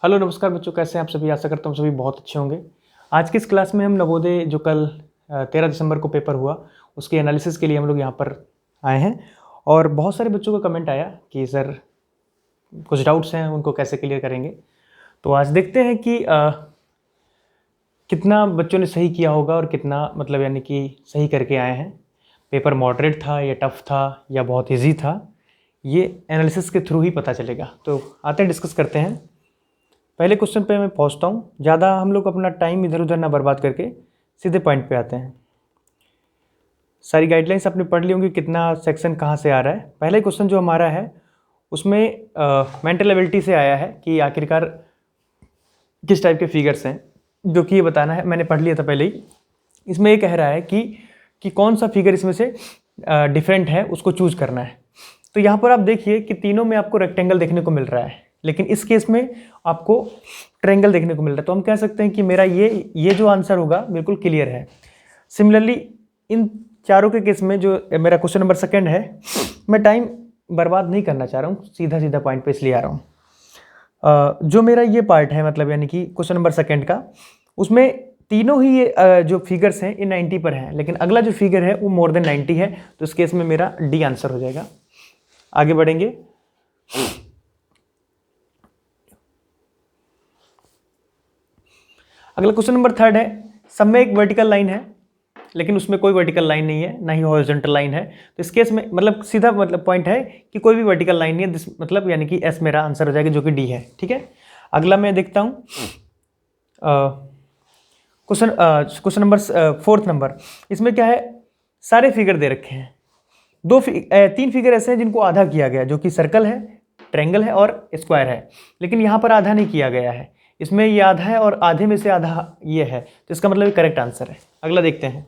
Hello नमस्कार बच्चों, कैसे हैं आप सभी। आशा करता हूँ सभी बहुत अच्छे होंगे। आज की इस क्लास में हम नवोदय जो कल 13 दिसंबर को पेपर हुआ उसके एनालिसिस के लिए हम लोग यहाँ पर आए हैं। और बहुत सारे बच्चों का कमेंट आया कि सर कुछ डाउट्स हैं, उनको कैसे क्लियर करेंगे। तो आज देखते हैं कि कितना बच्चों ने सही किया होगा और कितना मतलब यानी कि सही करके आए हैं। पेपर मॉडरेट था या टफ था या बहुत ईजी था, ये एनालिसिस के थ्रू ही पता चलेगा। तो आते हैं, डिस्कस करते हैं। पहले क्वेश्चन पे मैं पहुंचता हूँ। ज़्यादा हम लोग अपना टाइम इधर उधर ना बर्बाद करके सीधे पॉइंट पे आते हैं। सारी गाइडलाइंस आपने पढ़ ली होंगी, कितना सेक्शन कहाँ से आ रहा है। पहले क्वेश्चन जो हमारा है उसमें मेंटल एबिलिटी से आया है कि आखिरकार किस टाइप के फिगर्स हैं, जो कि ये बताना है। मैंने पढ़ लिया था पहले ही। इसमें ये कह रहा है कि कौन सा फिगर इसमें से डिफरेंट है, उसको चूज करना है। तो यहाँ पर आप देखिए कि तीनों में आपको रेक्टेंगल देखने को मिल रहा है, लेकिन इस केस में आपको ट्रायंगल देखने को मिल रहा है। तो हम कह सकते हैं कि मेरा ये जो आंसर होगा बिल्कुल क्लियर है। सिमिलरली इन चारों के केस में जो मेरा क्वेश्चन नंबर सेकंड है, मैं टाइम बर्बाद नहीं करना चाह रहा हूँ, सीधा सीधा पॉइंट पे इसलिए आ रहा हूँ। जो मेरा ये पार्ट है मतलब यानी कि क्वेश्चन नंबर सेकंड का, उसमें तीनों ही ये जो फिगर्स हैं ये 90 पर हैं, लेकिन अगला जो फिगर है वो मोर देन 90 है। तो इस केस में मेरा डी आंसर हो जाएगा। आगे बढ़ेंगे। अगला क्वेश्चन नंबर थर्ड है। सब में एक वर्टिकल लाइन है, लेकिन उसमें कोई वर्टिकल लाइन नहीं है, ना ही हॉरिजॉन्टल लाइन है। तो इस केस में मतलब सीधा मतलब पॉइंट है कि कोई भी वर्टिकल लाइन नहीं है, मतलब यानी कि एस मेरा आंसर हो जाएगा, जो कि डी है। ठीक है, अगला मैं देखता हूँ क्वेश्चन नंबर फोर्थ नंबर। इसमें क्या है, सारे फिगर दे रखे हैं। तीन फिगर ऐसे हैं जिनको आधा किया गया, जो कि सर्कल है, ट्रायंगल है और स्क्वायर है, लेकिन यहाँ पर आधा नहीं किया गया है। इसमें ये आधा है और आधे में से आधा ये है, तो इसका मतलब करेक्ट आंसर है। अगला देखते हैं।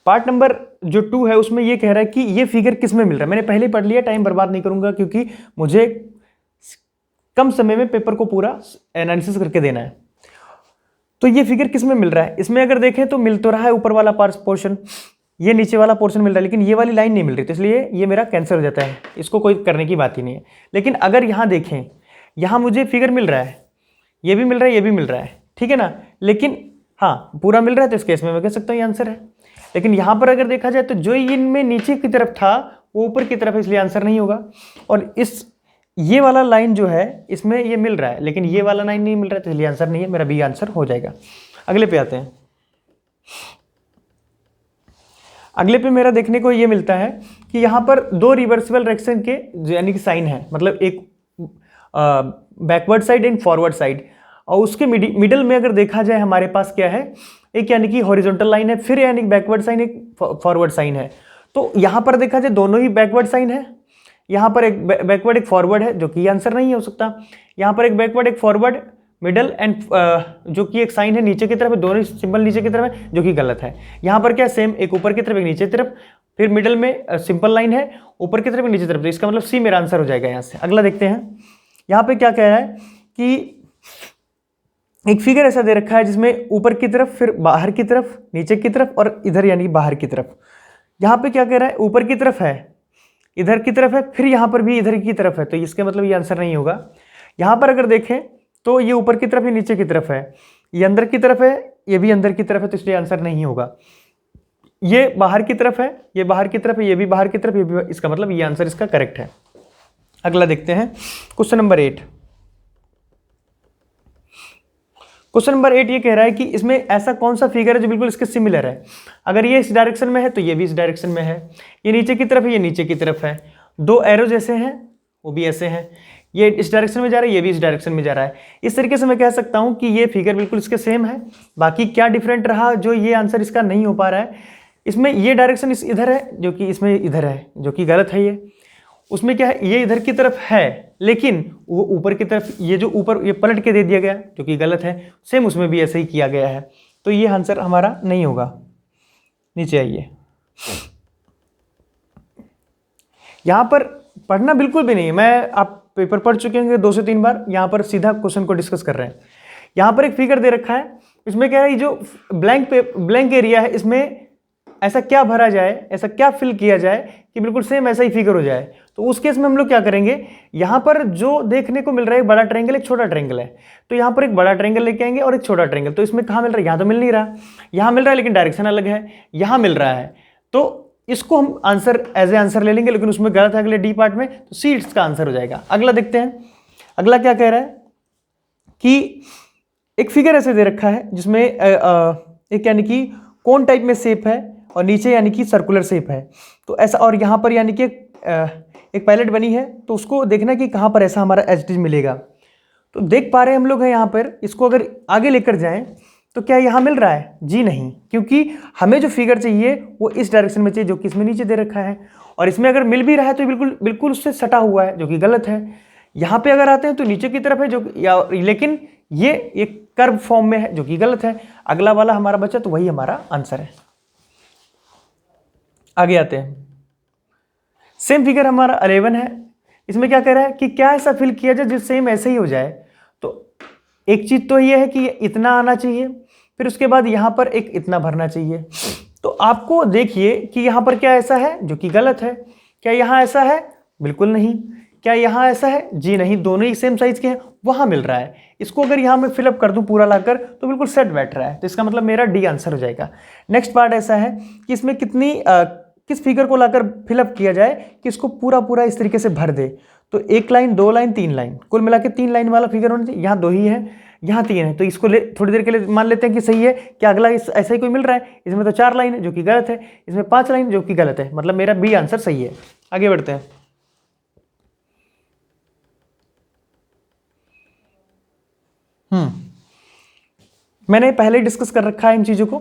पार्ट नंबर जो 2 है उसमें ये कह रहा है कि ये फिगर किस में मिल रहा है। मैंने पहले पढ़ लिया, टाइम बर्बाद नहीं करूंगा, क्योंकि मुझे कम समय में पेपर को पूरा एनालिसिस करके देना है। तो ये फिगर किस में मिल रहा है, इसमें अगर देखें तो मिल तो रहा है ऊपर वाला पोर्शन, ये नीचे वाला पोर्शन मिल रहा है, लेकिन ये वाली लाइन नहीं मिल रही, तो इसलिए ये मेरा कैंसिल हो जाता है। इसको कोई करने की बात ही नहीं है। लेकिन अगर यहाँ देखें, यहाँ मुझे फिगर मिल रहा है, ये भी मिल रहा है, ये भी मिल रहा है, ठीक है ना, लेकिन हाँ पूरा मिल रहा है, तो इस केस में मैं कह सकता हूँ ये आंसर है। लेकिन यहाँ पर अगर देखा जाए तो जो इनमें नीचे की तरफ था वो ऊपर की तरफ है, इसलिए आंसर नहीं होगा। और ये वाला लाइन जो है इसमें ये मिल रहा है, लेकिन ये वाला लाइन नहीं मिल रहा है, तो इसलिए आंसर नहीं है, मेरा बी आंसर हो जाएगा। अगले पे आते हैं। अगले पे मेरा देखने को ये मिलता है कि यहाँ पर दो रिवर्सिबल डायरेक्शन के यानी कि साइन है, मतलब एक backward side and forward side. और उसके मिडल में अगर देखा जाए हमारे पास क्या है, एक यानी कि हॉरिजॉन्टल लाइन है, फिर यानी बैकवर्ड साइन, एक फॉरवर्ड साइन है। तो यहाँ पर देखा जाए दोनों ही बैकवर्ड साइन है। यहाँ पर एक बैकवर्ड एक फॉरवर्ड है, जो कि आंसर नहीं हो सकता। यहाँ पर एक बैकवर्ड एक फॉरवर्ड मिडल एंड जो कि एक साइन है नीचे की तरफ, दोनों सिंबल नीचे की तरफ है, जो कि गलत है। यहाँ पर क्या सेम, एक ऊपर की तरफ एक नीचे की तरफ, फिर मिडल में सिंपल लाइन है, ऊपर की तरफ एक नीचे की तरफ, तो इसका मतलब सी मेरा आंसर हो जाएगा यहाँ से। अगला देखते हैं। यहाँ पे क्या कह रहा है कि एक फिगर ऐसा दे रखा है जिसमें ऊपर की तरफ, फिर बाहर की तरफ, नीचे की तरफ और इधर यानी बाहर की तरफ। यहाँ पे क्या कह रहा है, ऊपर की तरफ है, इधर की तरफ है, फिर यहाँ पर भी इधर की तरफ है, तो इसका मतलब ये आंसर नहीं होगा। यहाँ पर अगर देखें तो ये ऊपर की तरफ, ये नीचे की तरफ है, ये अंदर की तरफ है, ये भी अंदर की तरफ है, तो इसलिए आंसर नहीं होगा। ये बाहर की तरफ है, ये बाहर की तरफ है, ये भी बाहर की तरफ, ये भी, इसका मतलब ये आंसर इसका करेक्ट है। अगला देखते हैं क्वेश्चन नंबर 8। क्वेश्चन नंबर 8 ये कह रहा है कि इसमें ऐसा कौन सा फिगर है जो बिल्कुल इसके सिमिलर है। अगर ये इस डायरेक्शन में है तो ये भी इस डायरेक्शन में है, ये नीचे की तरफ है, ये नीचे की तरफ है, दो एरो जैसे हैं, वो भी ऐसे हैं, ये इस डायरेक्शन में जा रहा है, ये भी इस डायरेक्शन में जा रहा है। इस तरीके से मैं कह सकता हूं कि ये फिगर बिल्कुल इसके सेम है। बाकी क्या डिफरेंट रहा जो ये आंसर इसका नहीं हो पा रहा है, इसमें ये डायरेक्शन इधर है, जो कि इसमें इधर है, जो कि गलत है। ये उसमें क्या है, ये इधर की तरफ है, लेकिन वो ऊपर की तरफ, ये जो ऊपर ये पलट के दे दिया गया, जो कि गलत है। सेम उसमें भी ऐसे ही किया गया है, तो ये आंसर हमारा नहीं होगा। नीचे आइए। यहां पर पढ़ना बिल्कुल भी नहीं है, मैं आप पेपर पढ़ चुके होंगे 2 से 3 बार। यहां पर सीधा क्वेश्चन को डिस्कस कर रहे हैं। यहां पर एक फिगर दे रखा है, इसमें क्या है, जो ब्लैंक एरिया है, इसमें ऐसा क्या भरा जाए, ऐसा क्या फिल किया जाए कि बिल्कुल सेम ऐसा ही फिगर हो जाए। तो उस केस में हम लोग क्या करेंगे, यहाँ पर जो देखने को मिल रहा है एक बड़ा ट्रायंगल एक छोटा ट्रायंगल है, तो यहाँ पर एक बड़ा ट्रायंगल लेके आएंगे और एक छोटा ट्रायंगल। तो इसमें कहाँ मिल रहा है, यहाँ तो मिल नहीं रहा, यहाँ मिल रहा है लेकिन डायरेक्शन अलग है, यहाँ मिल रहा है। तो इसको हम आंसर एज ए आंसर ले लेंगे, लेकिन उसमें गलत है अगले डी पार्ट में, तो सी इसका आंसर हो जाएगा। अगला देखते हैं, अगला क्या कह रहा है कि एक फिगर ऐसे दे रखा है जिसमें एक यानी कि कोन टाइप में शेप है और नीचे यानी कि सर्कुलर शेप है। तो ऐसा, और यहाँ पर यानी कि एक पैलेट बनी है, तो उसको देखना कि कहाँ पर ऐसा हमारा एज मिलेगा। तो देख पा रहे हैं हम लोग हैं यहाँ पर, इसको अगर आगे लेकर जाएं तो क्या यहाँ मिल रहा है, जी नहीं, क्योंकि हमें जो फिगर चाहिए वो इस डायरेक्शन में चाहिए जो कि इसमें नीचे दे रखा है, और इसमें अगर मिल भी रहा है तो बिल्कुल बिल्कुल उससे सटा हुआ है, जो कि गलत है। यहाँ पे अगर आते हैं तो नीचे की तरफ है जो या, लेकिन ये एक कर्व फॉर्म में है, जो कि गलत है। अगला वाला हमारा बचा, तो वही हमारा आंसर है। आगे आते हैं, सेम फिगर हमारा 11 है। इसमें क्या कह रहा है कि क्या ऐसा फिल किया जाए जो सेम ऐसे ही हो जाए। तो एक चीज तो ये है कि इतना आना चाहिए, फिर उसके बाद यहां पर एक इतना भरना चाहिए। तो आपको देखिए कि यहां पर क्या ऐसा है जो कि गलत है, क्या यहां ऐसा है, बिल्कुल नहीं। क्या यहां ऐसा है, जी नहीं, दोनों ही सेम साइज के हैं, वहां मिल रहा है। इसको अगर यहां मैं फिलअप कर दूं पूरा लाकर तो बिल्कुल सेट बैठ रहा है, तो इसका मतलब मेरा डी आंसर हो जाएगा। नेक्स्ट पार्ट ऐसा है कि इसमें किस फिगर को लाकर फिलअप किया जाए कि इसको पूरा पूरा इस तरीके से भर दे। तो एक लाइन, दो लाइन, तीन लाइन, कुल मिला के 3 लाइन वाला फिगर होना चाहिए। यहाँ 2 ही है, यहाँ 3 है, तो इसको थोड़ी देर के लिए मान लेते हैं कि सही है। कि अगला ऐसा ही कोई मिल रहा है, इसमें तो 4 लाइन है जो कि गलत है, इसमें 5 लाइन जो कि गलत है, मतलब मेरा बी आंसर सही है। आगे बढ़ते हैं, मैंने पहले ही डिस्कस कर रखा है इन चीजों को।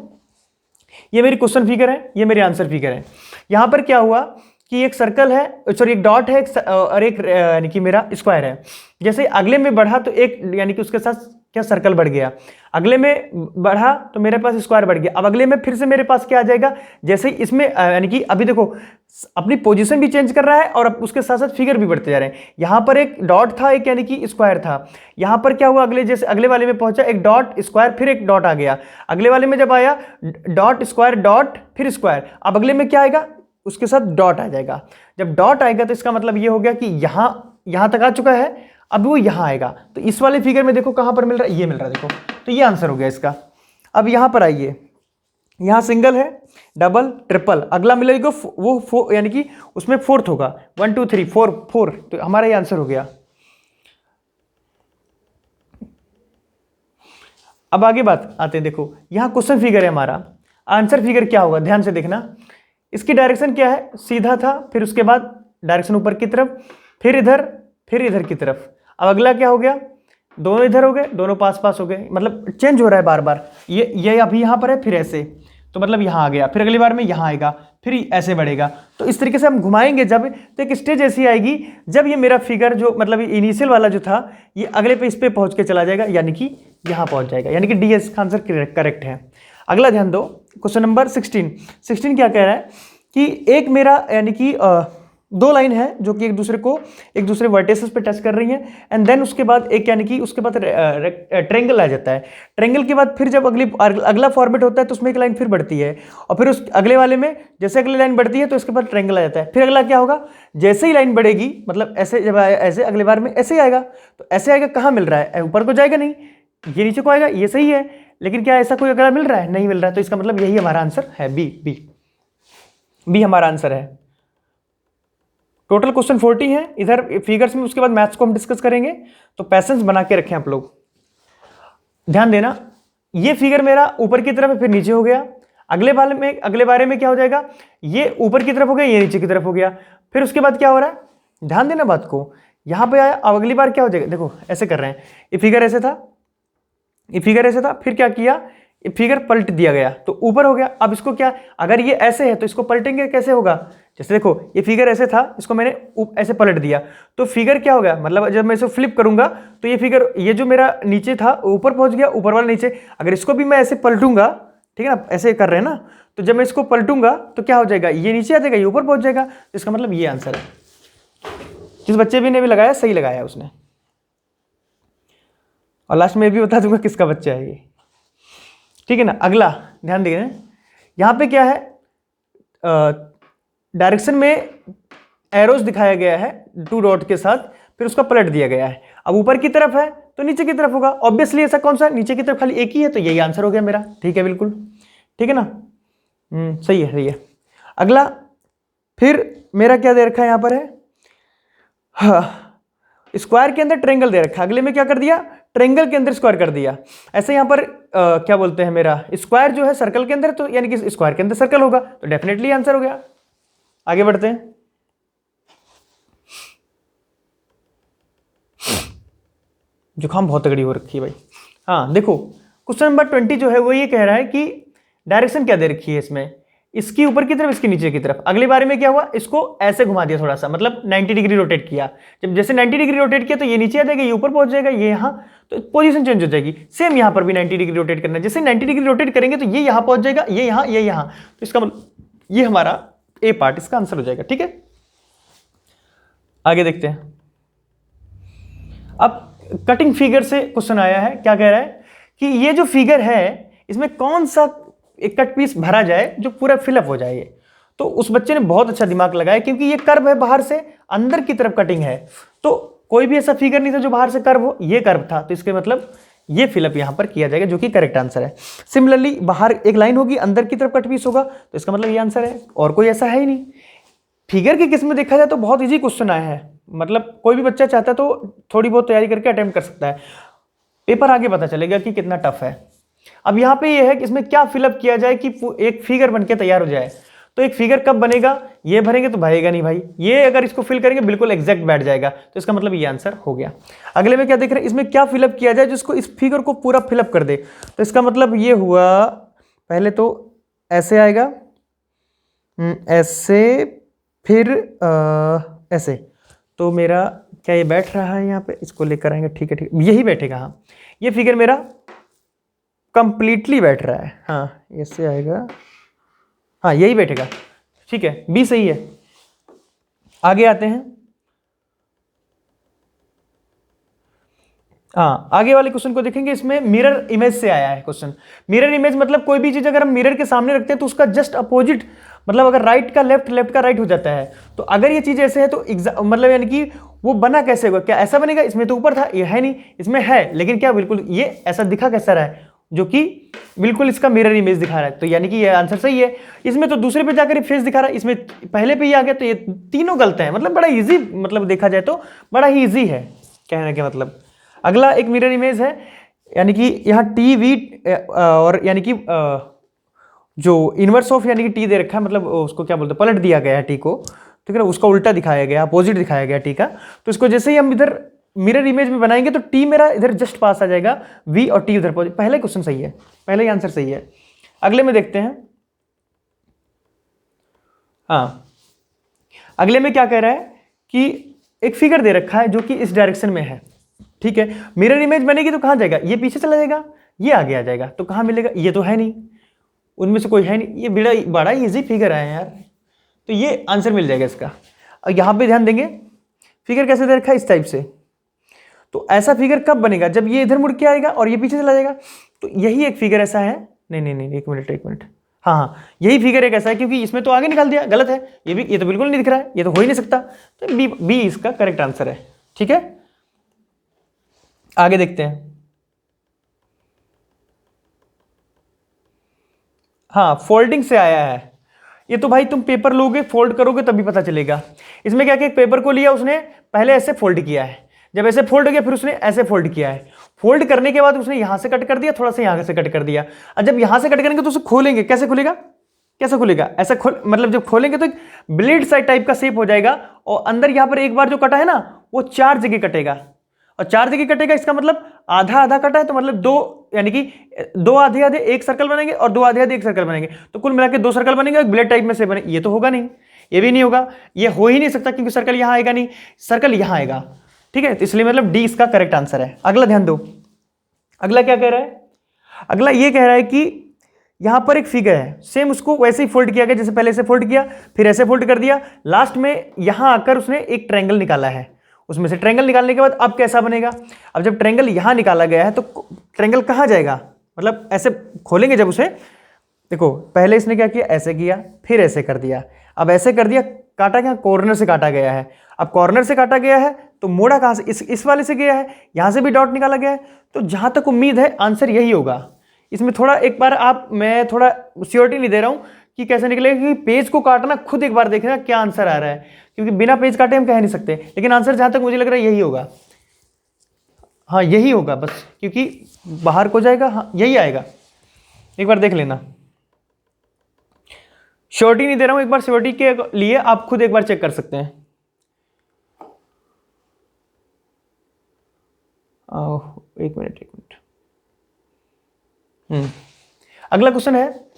ये मेरी क्वेश्चन फिगर है, ये मेरी आंसर फिगर है। यहां पर क्या हुआ कि एक सर्कल है, सॉरी एक डॉट है, और एक यानी कि मेरा स्क्वायर है। जैसे अगले में बढ़ा तो एक यानी कि उसके साथ क्या सर्कल बढ़ गया, अगले में बढ़ा तो मेरे पास स्क्वायर बढ़ गया। अब अगले में फिर से मेरे पास क्या आ जाएगा, जैसे इसमें यानी कि अभी देखो अपनी पोजीशन भी चेंज कर रहा है और उसके साथ साथ फिगर भी बढ़ते जा रहे हैं। यहां पर एक डॉट था, एक यानी कि स्क्वायर था। यहां पर क्या हुआ, अगले जैसे अगले वाले में पहुंचा एक डॉट स्क्वायर, फिर एक डॉट आ गया। अगले वाले में जब आया डॉट स्क्वायर डॉट फिर स्क्वायर, अब अगले में क्या आएगा, उसके साथ डॉट आ जाएगा। जब डॉट आएगा तो इसका मतलब ये हो गया कि यहां तक आ चुका है, अब वो यहां आएगा। तो इस वाले फिगर में देखो कहां पर मिल रहा है, ये मिल रहा है, देखो, तो ये आंसर हो गया इसका। अब यहां पर आइए, यहां सिंगल है, डबल, ट्रिपल, अगला मिलेगा वो यानी कि उसमें फोर्थ होगा, 1 2 3 4, तो हमारा ये आंसर हो गया। अब आगे बात आते हैं, देखो यहां क्वेश्चन फिगर है हमारा, आंसर फिगर क्या होगा, ध्यान से देखना। इसकी डायरेक्शन क्या है, सीधा था, फिर उसके बाद डायरेक्शन ऊपर की तरफ, फिर इधर की तरफ। अब अगला क्या हो गया, दोनों इधर हो गए, दोनों पास पास हो गए, मतलब चेंज हो रहा है बार बार। ये अभी यहाँ पर है, फिर ऐसे, तो मतलब यहाँ आ गया, फिर अगली बार में यहाँ आएगा, फिर ऐसे बढ़ेगा। तो इस तरीके से हम घुमाएंगे जब, तो एक स्टेज ऐसी आएगी जब ये मेरा फिगर जो मतलब इनिशियल वाला जो था, ये अगले पे इस पे पहुंच के चला जाएगा, यानी कि यहाँ पहुंच जाएगा, यानी कि डी का आंसर करेक्ट है। अगला ध्यान दो, क्वेश्चन नंबर 16 क्या कह रहा है कि एक मेरा यानी कि 2 लाइन है जो कि एक दूसरे वर्टिसेस पे टच कर रही हैं, एंड देन उसके बाद एक यानी कि उसके बाद ट्रायंगल आ जाता है। ट्रायंगल के बाद फिर जब अगला फॉर्मेट होता है तो उसमें एक लाइन फिर बढ़ती है, और फिर उस अगले वाले में जैसे अगली लाइन बढ़ती है तो इसके बाद ट्रायंगल आ जाता है। फिर अगला क्या होगा, जैसे ही लाइन बढ़ेगी, मतलब ऐसे जब ऐसे अगले बार में ऐसे ही आएगा, तो ऐसे आएगा, कहाँ मिल रहा है, ऊपर को जाएगा नहीं, ये नीचे को आएगा, ये सही है, लेकिन क्या ऐसा कोई अगला मिल रहा है, नहीं मिल रहा है। तो इसका मतलब यही हमारा आंसर है, बी हमारा आंसर है। टोटल क्वेश्चन 40 है इधर फिगर्स में, उसके बाद मैथ्स को हम डिस्कस करेंगे, तो पैसेंस बना के रखें आप लोग। ध्यान देना, ये फिगर मेरा ऊपर की तरफ है, फिर नीचे हो गया। अगले बारे में क्या हो जाएगा, ये ऊपर की तरफ हो गया, ये नीचे की तरफ हो गया। फिर उसके बाद क्या हो रहा है, ध्यान देना बात को, यहां पे आया, अब अगली बार क्या हो जाएगा, देखो ऐसे कर रहे हैं, ये फिगर ऐसे था, फिर क्या किया, फिगर पलट दिया गया तो ऊपर हो गया। अब इसको क्या, अगर ये ऐसे है तो इसको पलटेंगे, कैसे होगा, जैसे देखो ये फिगर ऐसे था, इसको मैंने ऐसे पलट दिया, तो फिगर क्या हो गया, मतलब जब मैं इसे फ्लिप करूंगा तो ये फिगर, ये जो मेरा नीचे था ऊपर पहुंच गया, ऊपर वाला नीचे। अगर इसको भी मैं ऐसे पलटूंगा, ठीक है ना, ऐसे कर रहे हैं ना, तो जब मैं इसको पलटूंगा तो क्या हो जाएगा, ये नीचे आ जाएगा, ये ऊपर पहुंच जाएगा। तो इसका मतलब ये आंसर है। जिस बच्चे भी ने भी लगाया, सही लगाया उसने। और लास्ट में भी बता दूंगा किसका बच्चा है ये, ठीक है ना। अगला ध्यान देना, यहां पे क्या है, डायरेक्शन में एरोज दिखाया गया है 2 डॉट के साथ, फिर उसका पलट दिया गया है। अब ऊपर की तरफ है तो नीचे की तरफ होगा, ऑब्वियसली ऐसा कौन सा है, नीचे की तरफ खाली एक ही है, तो यही आंसर हो गया मेरा। ठीक है, बिल्कुल ठीक है ना। सही है, सही है। अगला फिर मेरा क्या दे रखा है यहाँ पर है, हाँ, स्क्वायर के अंदर ट्रेंगल दे रखा है। अगले में क्या कर दिया, ट्रेंगल के अंदर स्क्वायर कर दिया। ऐसे यहाँ पर क्या बोलते हैं, मेरा स्क्वायर जो है सर्कल के अंदर, तो यानी कि स्क्वायर के अंदर सर्कल होगा, तो डेफिनेटली आंसर हो गया। आगे बढ़ते हैं। जुकाम बहुत तगड़ी हो रखी है भाई। हाँ देखो, क्वेश्चन नंबर 20 जो है वो ये कह रहा है कि डायरेक्शन क्या दे रखी है इसमें, इसकी ऊपर की तरफ, इसकी नीचे की तरफ। अगली बार में क्या हुआ, इसको ऐसे घुमा दिया थोड़ा सा, मतलब 90 डिग्री रोटेट किया। जब जैसे 90 डिग्री रोटेट किया तो ये नीचे आ जाएगा, ये ऊपर पहुंच जाएगा, ये यहाँ, तो पोजीशन चेंज हो जाएगी। सेम यहाँ पर भी 90 डिग्री रोटेट करना है, जैसे 90 डिग्री रोटेट करेंगे तो ये यहाँ पहुंच जाएगा, ये यहाँ, ये यहाँ, तो इसका मतलब ये हमारा ए पार्ट इसका आंसर हो जाएगा। ठीक है, आगे देखते हैं। अब कटिंग फिगर से क्वेश्चन आया है, क्या कह रहा है कि ये जो फिगर है इसमें कौन सा एक कट पीस भरा जाए जो पूरा फिलअप हो जाए। तो उस बच्चे ने बहुत अच्छा दिमाग लगाया, क्योंकि ये कर्व है, बाहर से अंदर की तरफ कटिंग है, तो कोई भी ऐसा फिगर नहीं था जो बाहर से कर्व हो, ये कर्व था, तो इसके मतलब ये फिलअप यहां पर किया जाएगा, जो कि करेक्ट आंसर है। सिमिलरली बाहर एक लाइन होगी, अंदर की तरफ कट पीस होगा, तो इसका मतलब ये आंसर है, और कोई ऐसा है ही नहीं। फिगर के केस में देखा जाए तो बहुत इजी क्वेश्चन आया है, मतलब कोई भी बच्चा चाहता है तो थोड़ी बहुत तैयारी करके अटेम्प्ट कर सकता है, पेपर आगे पता चलेगा कि कितना टफ है। अब यहाँ पे ये है कि इसमें क्या फिलअप किया जाए कि एक फिगर बनके तैयार हो जाए। तो एक फिगर कब बनेगा, ये भरेंगे तो भरेगा नहीं भाई, ये अगर इसको फिल करेंगे बिल्कुल एग्जैक्ट बैठ जाएगा, तो इसका मतलब ये आंसर हो गया। अगले में क्या देख रहे हैं, इसमें क्या फिलअप किया जाए जिसको इस फिगर को पूरा फिलअप कर दे। तो इसका मतलब ये हुआ, पहले तो ऐसे आएगा, ऐसे, फिर ऐसे, तो मेरा क्या ये बैठ रहा है यहाँ पे, इसको लेकर आएंगे, ठीक है ठीक, यही बैठेगा। हाँ, ये फिगर मेरा कंप्लीटली बैठ रहा है, हाँ ऐसे आएगा, हाँ यही बैठेगा, ठीक है, बी सही है। आगे आते हैं। हाँ, आगे वाले क्वेश्चन को देखेंगे, इसमें मिरर इमेज से आया है क्वेश्चन। मिरर इमेज मतलब कोई भी चीज अगर हम मिरर के सामने रखते हैं तो उसका जस्ट अपोजिट, मतलब अगर राइट का लेफ्ट, लेफ्ट का राइट हो जाता है, तो अगर ये चीज ऐसे है तो मतलब यानी कि वो बना कैसे होगा, क्या ऐसा बनेगा, इसमें तो ऊपर था, ये है नहीं, इसमें है, लेकिन क्या बिल्कुल ये ऐसा दिखा कैसा रहा है, जो कि बिल्कुल इसका मिरर इमेज दिखा रहा है, तो यानी कि ये आंसर सही है। इसमें तो दूसरे पे जाकर फेस दिखा रहा है, इसमें पहले पे ही आ गया, तो ये तीनों गलत है, मतलब बड़ा इजी, मतलब देखा जाए तो बड़ा ही इजी है कहने के मतलब। अगला एक मिरर इमेज है, यानी कि यहाँ टी वी और यानी कि जो इनवर्स ऑफ यानी कि टी दे रखा है, मतलब उसको क्या बोलते हैं, पलट दिया गया है टी को, ठीक है ना, उसका उल्टा दिखाया गया, अपोजिट दिखाया गया टी का। तो इसको जैसे ही हम इधर मिरर इमेज में बनाएंगे तो टी मेरा इधर जस्ट पास आ जाएगा, वी और टी उधर पहुंचे। पहले क्वेश्चन सही है, पहले ही आंसर सही है। अगले में देखते हैं। हाँ, अगले में क्या कह रहा है कि एक फिगर दे रखा है जो कि इस डायरेक्शन में है, ठीक है। मिरर इमेज बनेगी तो कहां जाएगा, ये पीछे चला जाएगा, ये आगे आ जाएगा, तो कहां मिलेगा, ये तो है नहीं, उनमें से कोई है नहीं, ये बड़ा इजी फिगर है यार, तो ये आंसर मिल जाएगा इसका। और यहां पे ध्यान देंगे, फिगर कैसे दे रखा है, इस टाइप से। तो ऐसा फिगर कब बनेगा, जब ये इधर मुड़ के आएगा और ये पीछे चला जाएगा, तो यही एक फिगर ऐसा है। नहीं नहीं नहीं, एक मिनट, हाँ हाँ, यही फिगर एक ऐसा है, क्योंकि इसमें तो आगे निकाल दिया, गलत है, ये तो बिल्कुल नहीं दिख रहा है, ये तो हो ही नहीं सकता, तो बी इसका करेक्ट आंसर है, ठीक है। आगे देखते हैं। हाँ, फोल्डिंग से आया है, ये तो भाई तुम पेपर लोगे, फोल्ड करोगे तभी पता चलेगा। इसमें क्या कि पेपर को लिया उसने, पहले ऐसे फोल्ड किया है, जब ऐसे फोल्ड हो गया फिर उसने ऐसे फोल्ड किया है, फोल्ड करने के बाद उसने यहां से कट कर दिया, थोड़ा सा यहां से कट कर दिया, और जब यहां से कट करेंगे तो उसे खोलेंगे, कैसे खुलेगा, कैसे खुलेगा, ऐसा मतलब जब खोलेंगे तो ब्लेड साइड टाइप का शेप हो जाएगा, और अंदर यहां पर एक बार जो कटा है ना वो 4 जगह कटेगा, और 4 जगह कटेगा, इसका मतलब आधा आधा कटा है, तो मतलब 2, यानी कि 2 आधे आधे एक सर्कल बनेंगे और 2 आधे आधे एक सर्कल बनेंगे, तो कुल मिला के 2 सर्कल बनेंगे, एक ब्लेड टाइप में से बने। ये तो होगा नहीं, ये भी नहीं होगा, ये हो ही नहीं सकता, क्योंकि सर्कल यहां आएगा नहीं, सर्कल यहां आएगा, ठीक है, तो इसलिए मतलब डी इसका करेक्ट आंसर है। अगला ध्यान दो, अगला क्या कह रहा है, अगला ये कह रहा है कि यहां पर एक फिगर है, सेम उसको वैसे ही फोल्ड किया गया, जैसे पहले से फोल्ड किया, फिर ऐसे फोल्ड कर दिया, लास्ट में यहां आकर उसने एक ट्रायंगल निकाला है, उसमें से ट्रायंगल निकालने के बाद अब कैसा बनेगा, अब जब ट्रायंगल यहां निकाला गया है तो ट्रायंगल कहां जाएगा, मतलब ऐसे खोलेंगे जब उसे, देखो पहले इसने क्या किया, ऐसे किया, फिर ऐसे कर दिया, अब ऐसे कर दिया, काटा क्या, कॉर्नर से काटा गया है। अब कॉर्नर से काटा गया है तो मोड़ा कहाँ से, इस वाले से गया है, यहां से भी डॉट निकाला गया है। तो जहां तक उम्मीद है आंसर यही होगा। इसमें थोड़ा एक बार मैं थोड़ा श्योरिटी नहीं दे रहा हूं कि कैसे निकलेगा, क्योंकि पेज को काटना खुद एक बार देखना क्या आंसर आ रहा है, क्योंकि बिना पेज काटे हम कह नहीं सकते। लेकिन आंसर जहां तक मुझे लग रहा है यही होगा, हाँ यही होगा बस, क्योंकि बाहर को जाएगा, हाँ यही आएगा। एक बार देख लेना, श्योरिटी नहीं दे रहा हूं, एक बार श्योरिटी के लिए आप खुद एक बार चेक कर सकते हैं। एक मिनट। अगला क्वेश्चन है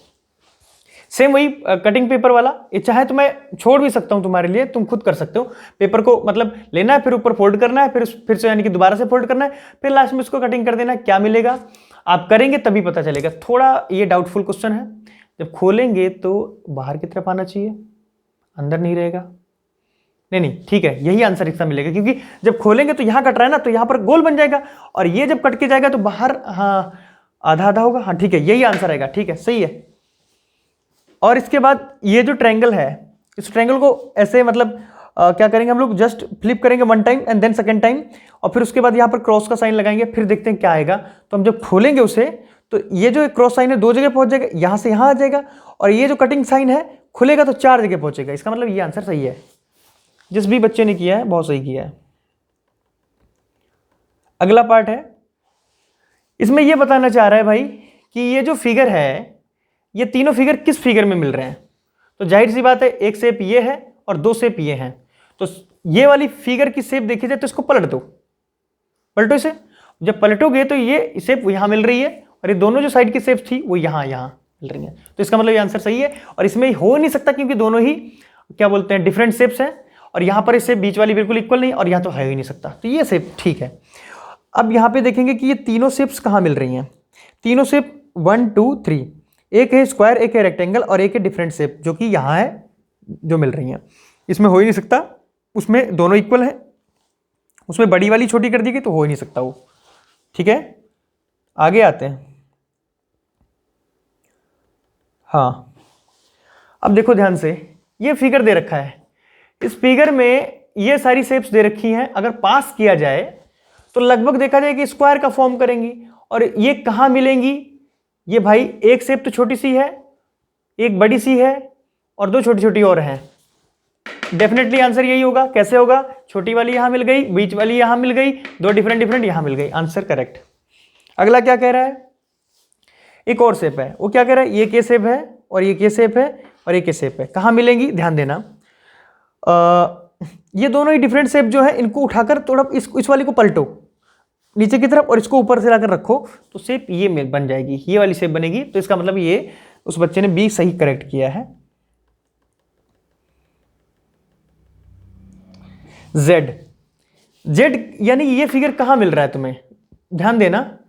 सेम वही कटिंग पेपर वाला। ये चाहे तो मैं छोड़ भी सकता हूं तुम्हारे लिए, तुम खुद कर सकते हो। पेपर को मतलब लेना है, फिर ऊपर फोल्ड करना है, फिर से यानी कि दोबारा से फोल्ड करना है, फिर लास्ट में इसको कटिंग कर देना है। क्या मिलेगा आप करेंगे तभी पता चलेगा। थोड़ा ये डाउटफुल क्वेश्चन है। जब खोलेंगे तो बाहर की तरफ आना चाहिए, अंदर नहीं रहेगा। नहीं ठीक है, यही आंसर इसका मिलेगा, क्योंकि जब खोलेंगे तो यहां कट रहा है ना, तो यहां पर गोल बन जाएगा, और ये जब कट के जाएगा तो बाहर, हाँ आधा आधा होगा। हाँ ठीक है, यही आंसर आएगा। ठीक है, सही है। और इसके बाद ये जो ट्रायंगल है, इस ट्रायंगल को ऐसे मतलब क्या करेंगे हम लोग, जस्ट फ्लिप करेंगे 1 time and then 2nd time, और फिर उसके बाद यहाँ पर क्रॉस का साइन लगाएंगे, फिर देखते हैं क्या आएगा। तो हम जब खोलेंगे उसे तो ये जो क्रॉस साइन है 2 जगह पहुंच जाएगा, यहां से यहां आ जाएगा, और ये जो कटिंग साइन है खुलेगा तो 4 जगह पहुंचेगा। इसका मतलब ये आंसर सही है। जिस भी बच्चे ने किया है बहुत सही किया है। अगला पार्ट है, इसमें यह बताना चाह रहा है भाई कि ये जो फिगर है, ये तीनों फिगर किस फिगर में मिल रहे हैं। तो जाहिर सी बात है, एक शेप ये है और 2 शेप ये हैं। तो ये वाली फिगर की शेप देखी जाए तो इसको पलट दो, पलटो इसे। जब पलटोगे तो ये शेप यहां मिल रही है, और ये दोनों जो साइड की शेप थी वो यहां मिल रही है। तो इसका मतलब ये आंसर सही है। और इसमें हो नहीं सकता, क्योंकि दोनों ही क्या बोलते हैं, डिफरेंट शेप्स हैं, और यहां पर इसे बीच वाली बिल्कुल इक्वल नहीं, और यहां तो है ही नहीं सकता। तो ये शेप ठीक है। अब यहां पे देखेंगे कि ये तीनों शेप्स कहां मिल रही हैं। तीनों शेप 1 2 3, एक है स्क्वायर, एक है रेक्टेंगल, और एक है डिफरेंट शेप, जो कि यहां है, जो मिल रही हैं। इसमें हो ही नहीं सकता, उसमें दोनों इक्वल है, उसमें बड़ी वाली छोटी कर दी गई तो हो ही नहीं सकता वो। ठीक है, आगे आते हैं। हाँ, अब देखो ध्यान से, ये फिगर दे रखा है, इस फिगर में ये सारी शेप्स दे रखी हैं। अगर पास किया जाए तो लगभग देखा जाए कि स्क्वायर का फॉर्म करेंगी। और ये कहां मिलेंगी, ये भाई एक शेप तो छोटी सी है, एक बड़ी सी है, और 2 छोटी छोटी और हैं। डेफिनेटली आंसर यही होगा। कैसे होगा, छोटी वाली यहां मिल गई, बीच वाली यहां मिल गई, 2 डिफरेंट यहां मिल गई। Answer correct. अगला क्या कह रहा है, एक और शेप है, वो क्या कह रहा है, ये के शेप है, और ये के शेप है, और ये के शेप है। कहां मिलेंगी, ध्यान देना। ये दोनों ही डिफरेंट शेप जो है, इनको उठाकर थोड़ा इस वाली को पलटो नीचे की तरफ, और इसको ऊपर से लाकर रखो, तो शेप ये बन जाएगी, ये वाली शेप बनेगी। तो इसका मतलब ये उस बच्चे ने बी सही करेक्ट किया है। जेड यानी ये फिगर कहां मिल रहा है तुम्हें, ध्यान देना।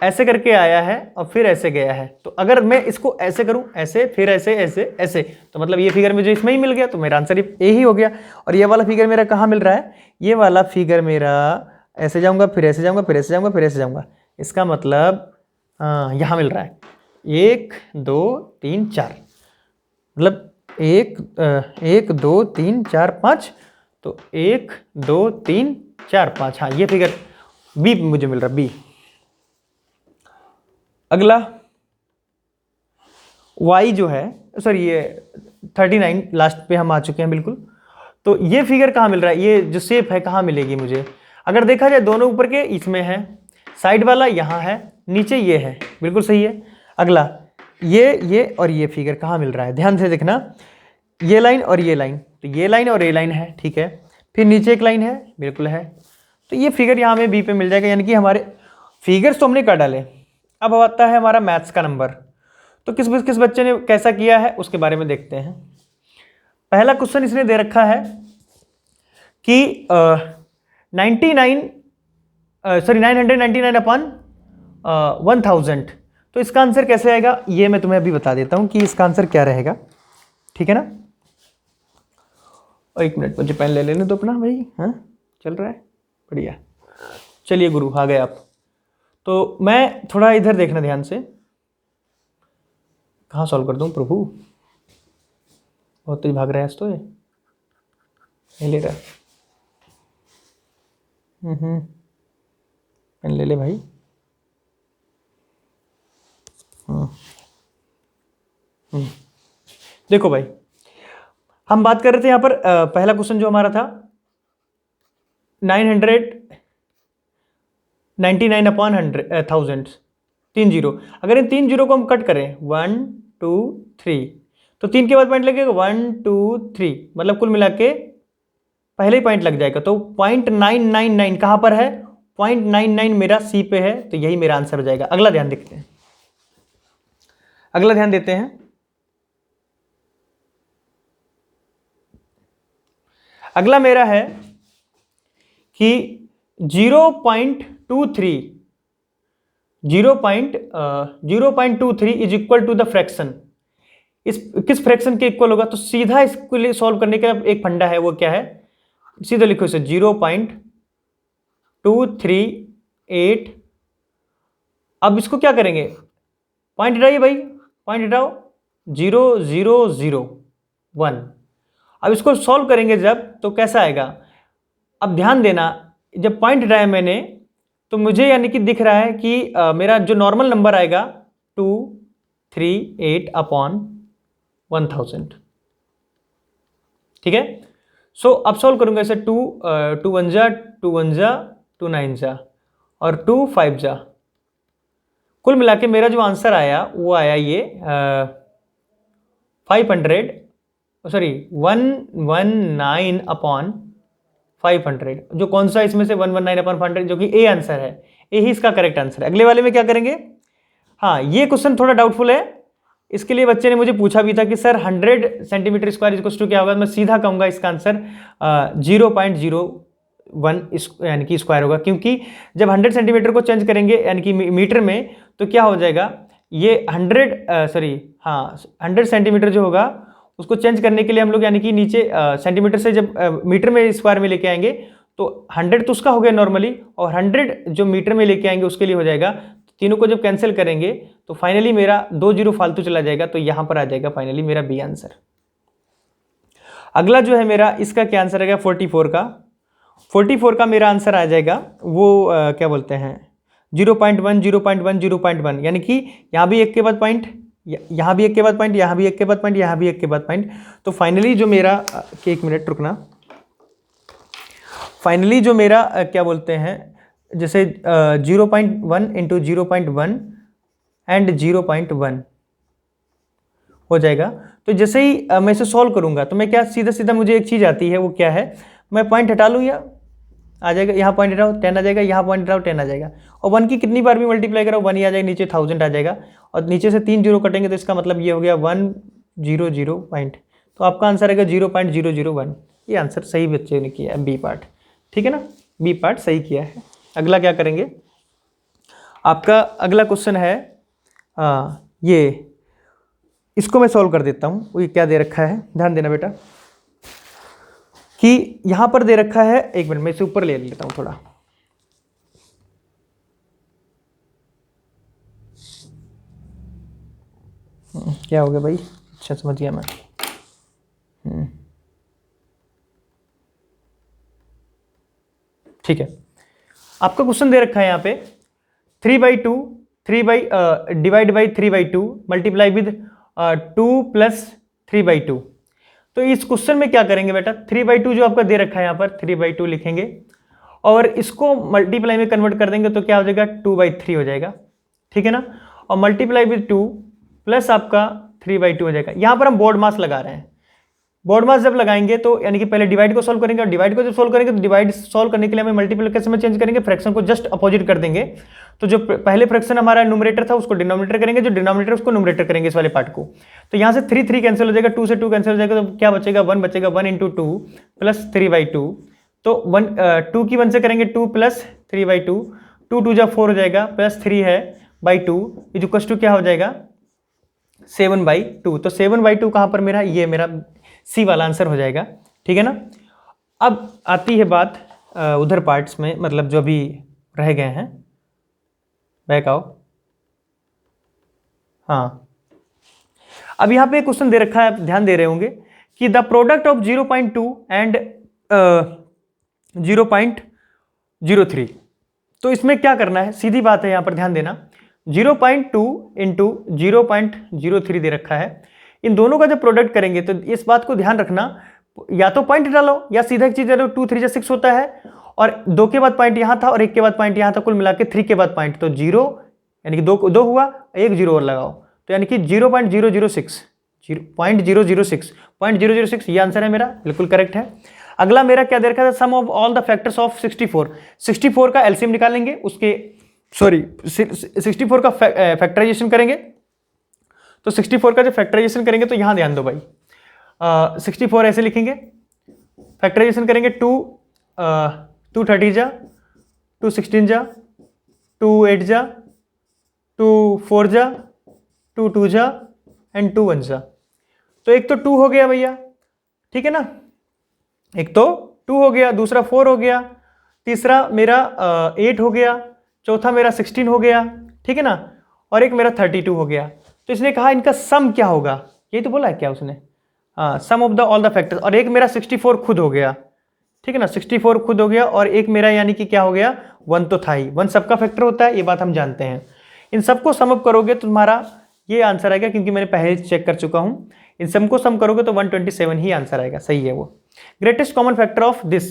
ऐसे करके आया है और फिर ऐसे गया है। तो अगर मैं इसको ऐसे करूं, ऐसे, फिर ऐसे, ऐसे, ऐसे, तो मतलब ये फिगर मुझे इसमें ही मिल गया, तो मेरा आंसर ये ही हो गया। और ये वाला फिगर मेरा कहां मिल रहा है, ये वाला फिगर मेरा ऐसे जाऊंगा, फिर ऐसे जाऊंगा, फिर ऐसे जाऊंगा, फिर ऐसे जाऊंगा। इसका मतलब यहां मिल रहा है 1 2 3 4, मतलब 1 2 3 4 5, तो 1 2 3 4 5। हाँ, ये फिगर बी मुझे मिल रहा है, बी। अगला y जो है, सॉरी ये 39 लास्ट पे हम आ चुके हैं बिल्कुल। तो ये फिगर कहाँ मिल रहा है, ये जो शेप है कहाँ मिलेगी मुझे। अगर देखा जाए दोनों ऊपर के इसमें है, साइड वाला यहाँ है, नीचे ये है, बिल्कुल सही है। अगला ये और ये फिगर कहाँ मिल रहा है, ध्यान से देखना। ये लाइन और ये लाइन, तो ये लाइन और ये लाइन है, ठीक है। फिर नीचे एक लाइन है, बिल्कुल है। तो ये फिगर यहाँ हमें बी पे मिल जाएगा, यानी कि हमारे फिगर्स तो हमने कर डाले। अब आता है हमारा मैथ्स का नंबर। तो किस बच्चे ने कैसा किया है उसके बारे में देखते हैं। पहला क्वेश्चन इसने दे रखा है कि 999 अपन 1000। तो इसका आंसर कैसे आएगा, ये मैं तुम्हें अभी बता देता हूं कि इसका आंसर क्या रहेगा, ठीक है ना। और 1 मिनट मुझे पेन ले लेने दो अपना भाई। हाँ, चल रहा है, बढ़िया। चलिए गुरु, आ गए आप। तो मैं थोड़ा इधर देखना ध्यान से, कहाँ सॉल्व कर दूँ प्रभु, बहुत तेज भाग रहा है आज तो, ये नहीं ले रहा। पेन ले ले भाई। देखो भाई, हम बात कर रहे थे यहाँ पर पहला क्वेश्चन जो हमारा था 999/100, 3 जीरो। अगर इन 3 जीरो को हम कट करें 1 2 3, तो 3 के बाद पॉइंट लगेगा 1 2 3, मतलब कुल मिला के पहले ही पॉइंट लग जाएगा। तो 0.999 कहाँ पर है, 0.99 मेरा सी पे है, तो यही मेरा आंसर हो जाएगा। अगला ध्यान देखते हैं, अगला ध्यान देते हैं। अगला मेरा है कि 0.23 is equal to the fraction. इस किस फ्रैक्शन के इक्वल होगा, तो सीधा इसके लिए सॉल्व करने का एक फंडा है, वो क्या है, सीधा लिखो इसे 0.238। अब इसको क्या करेंगे, पॉइंट हटाइए भाई, पॉइंट हटाओ, 0.001। अब इसको सॉल्व करेंगे जब, तो कैसा आएगा, अब ध्यान देना, जब पॉइंट हटाया मैंने तो मुझे यानी कि दिख रहा है कि मेरा जो नॉर्मल नंबर आएगा 238/1000, ठीक है। सो अब सॉल्व करूंगा इसे, 2 1 जा 2 1 जा 2 9 जा और 2 5 जा, कुल मिला के मेरा जो आंसर आया वो आया ये 119/500, जो कौन सा इसमें से 119/500, जो कि ए आंसर है, ए ही इसका करेक्ट आंसर है। अगले वाले में क्या करेंगे, हाँ ये क्वेश्चन थोड़ा डाउटफुल है, इसके लिए बच्चे ने मुझे पूछा भी था कि sir 100 centimetre square equal to क्या होगा। मैं सीधा कहूंगा इसका आंसर 0.01 यानी कि स्क्वायर होगा, क्योंकि जब 100 सेंटीमीटर को चेंज करेंगे यानी कि मीटर में, तो क्या हो जाएगा, ये 100 सेंटीमीटर जो होगा उसको चेंज करने के लिए हम लोग यानी कि नीचे सेंटीमीटर से जब मीटर में स्क्वायर में लेके आएंगे, तो 100 तो उसका हो गया नॉर्मली, और 100 जो मीटर में लेके आएंगे उसके लिए हो जाएगा। तीनों को जब कैंसिल करेंगे तो फाइनली मेरा 2 जीरो फालतू चला जाएगा, तो यहां पर आ जाएगा फाइनली मेरा बी आंसर। अगला जो है मेरा, इसका क्या आंसर आएगा, 44 का मेरा आंसर आ जाएगा वो क्या बोलते हैं 0.1 0.1 0.1, यानी कि यहाँ भी एक के बाद पॉइंट, यहाँ भी एक के बाद पॉइंट, यहाँ भी एक के बाद पॉइंट, यहाँ भी एक के बाद पॉइंट। तो फाइनली जो मेरा एक मिनट रुकना, फाइनली जो मेरा क्या बोलते हैं, जैसे 0.1 इंटू 0.1 एंड 0.1 हो जाएगा। तो जैसे ही मैं इसे सॉल्व करूंगा तो मैं क्या, सीधा सीधा मुझे एक चीज़ आती है, वो क्या है, मैं पॉइंट हटा लूँ, या आ जाएगा, यहाँ पॉइंट हटाओ 10 आ जाएगा, यहाँ पॉइंट हटाओ 10 आ जाएगा, और 1 की कितनी बार भी मल्टीप्लाई करो 1 ही आ जाएगा, नीचे 1000 आ जाएगा, और नीचे से 3 जीरो कटेंगे तो इसका मतलब ये हो गया 100 पॉइंट। तो आपका आंसर आएगा 0.001। ये आंसर सही बच्चे ने किया है, बी पार्ट, ठीक है ना, बी पार्ट सही किया है। अगला क्या करेंगे, आपका अगला क्वेश्चन है ये, इसको मैं सॉल्व कर देता हूँ। वो क्या दे रखा है, ध्यान देना बेटा, कि यहां पर दे रखा है, एक मिनट मैं इसे ऊपर ले लेता हूं थोड़ा, क्या हो गया भाई, अच्छा समझ गया मैं। ठीक है, आपका क्वेश्चन दे रखा है यहाँ पे 3/2 डिवाइड बाई 3/2 मल्टीप्लाई विद 2 + 3/2। तो इस क्वेश्चन में क्या करेंगे बेटा, 3/2 जो आपका दे रखा है यहाँ पर 3/2 लिखेंगे, और इसको मल्टीप्लाई में कन्वर्ट कर देंगे तो क्या हो जाएगा 2/3 हो जाएगा, ठीक है ना, और मल्टीप्लाई विद 2 प्लस आपका 3/2 हो जाएगा। यहाँ पर हम बोर्ड मास लगा रहे हैं, बोर्ड मास जब लगाएंगे तो यानी कि पहले डिवाइड को सॉल्व करेंगे, और डिवाइड को जब सॉल्व करेंगे तो डिवाइड सॉल्व करने के लिए हमें मल्टीप्लिकेशन में चेंज करेंगे, फ्रैक्शन को जस्ट अपोजिट कर देंगे। तो जो पहले फ्रैक्शन हमारा न्यूमरेटर था उसको डिनोमिनेटर करेंगे, जो डिनोमिनेटर उसको न्यूमरेटर करेंगे इस वाले पार्ट को। तो यहाँ से 3 कैंसिल हो जाएगा, 2 से 2 कैंसिल हो जाएगा, तो क्या बचेगा 1 बचेगा, 1 × 2 + 3/2। तो 2 की 1 से करेंगे 2 + 3/2, 2 2 जा 4 हो जाएगा, प्लस 3 है /2 इज टू क्या हो जाएगा 7/2। तो 7/2 कहाँ पर मेरा, ये मेरा सी वाला आंसर हो जाएगा, ठीक है ना। अब आती है बात उधर पार्ट्स में, मतलब जो अभी रह गए हैं, बैक आओ, हाँ अब यहाँ पे क्वेश्चन दे रखा है, आप ध्यान दे रहे होंगे कि द प्रोडक्ट ऑफ 0.2 एंड 0.03। तो इसमें क्या करना है, सीधी बात है, यहाँ पर ध्यान देना। 0.2 इंटू 0.03 दे रखा है, इन दोनों का जब प्रोडक्ट करेंगे तो इस बात को ध्यान रखना, या तो पॉइंट डालो या सीधा एक चीज डालो, 2 3 6 होता है, और 2 के बाद पॉइंट यहाँ था और 1 के बाद पॉइंट यहाँ था, कुल मिला के 3 के बाद पॉइंट, तो 0 यानी कि 2 हुआ, 1 0 और लगाओ, तो यानी कि 0.006 0.006 ये आंसर है मेरा, बिल्कुल करेक्ट है। अगला मेरा क्या दे रखा था, sum of all the factors of 64 का एलसीएम निकालेंगे, उसके 64 का फैक्टराइजेशन करेंगे। तो 64 का जब फैक्टराइजेशन करेंगे तो यहां ध्यान दो भाई, 64 ऐसे लिखेंगे, फैक्टराइजेशन करेंगे 2 30 जा, 2 16 जा, 2 8 जा, 2 4 जा, 2 2 जा एंड 2 1 जा। तो एक तो 2 हो गया भैया, ठीक है ना, एक तो 2 हो गया, दूसरा 4 हो गया, तीसरा मेरा 8 हो गया, चौथा मेरा 16 हो गया, ठीक है ना, और एक मेरा 32 हो गया। तो इसने कहा इनका सम क्या होगा, यही तो बोला है क्या उसने, हाँ, sum of the all the factors, और एक मेरा 64 खुद हो गया, ठीक है ना, 64 खुद हो गया, और एक मेरा यानी कि क्या हो गया, 1 तो था ही, 1 सबका फैक्टर होता है, ये बात हम जानते हैं। इन सबको सम अप करोगे तो तुम्हारा ये आंसर आएगा, क्योंकि मैंने पहले चेक कर चुका हूं, इन सबको सम करोगे तो 127 ही आंसर आएगा, सही है वो। Greatest common factor of this,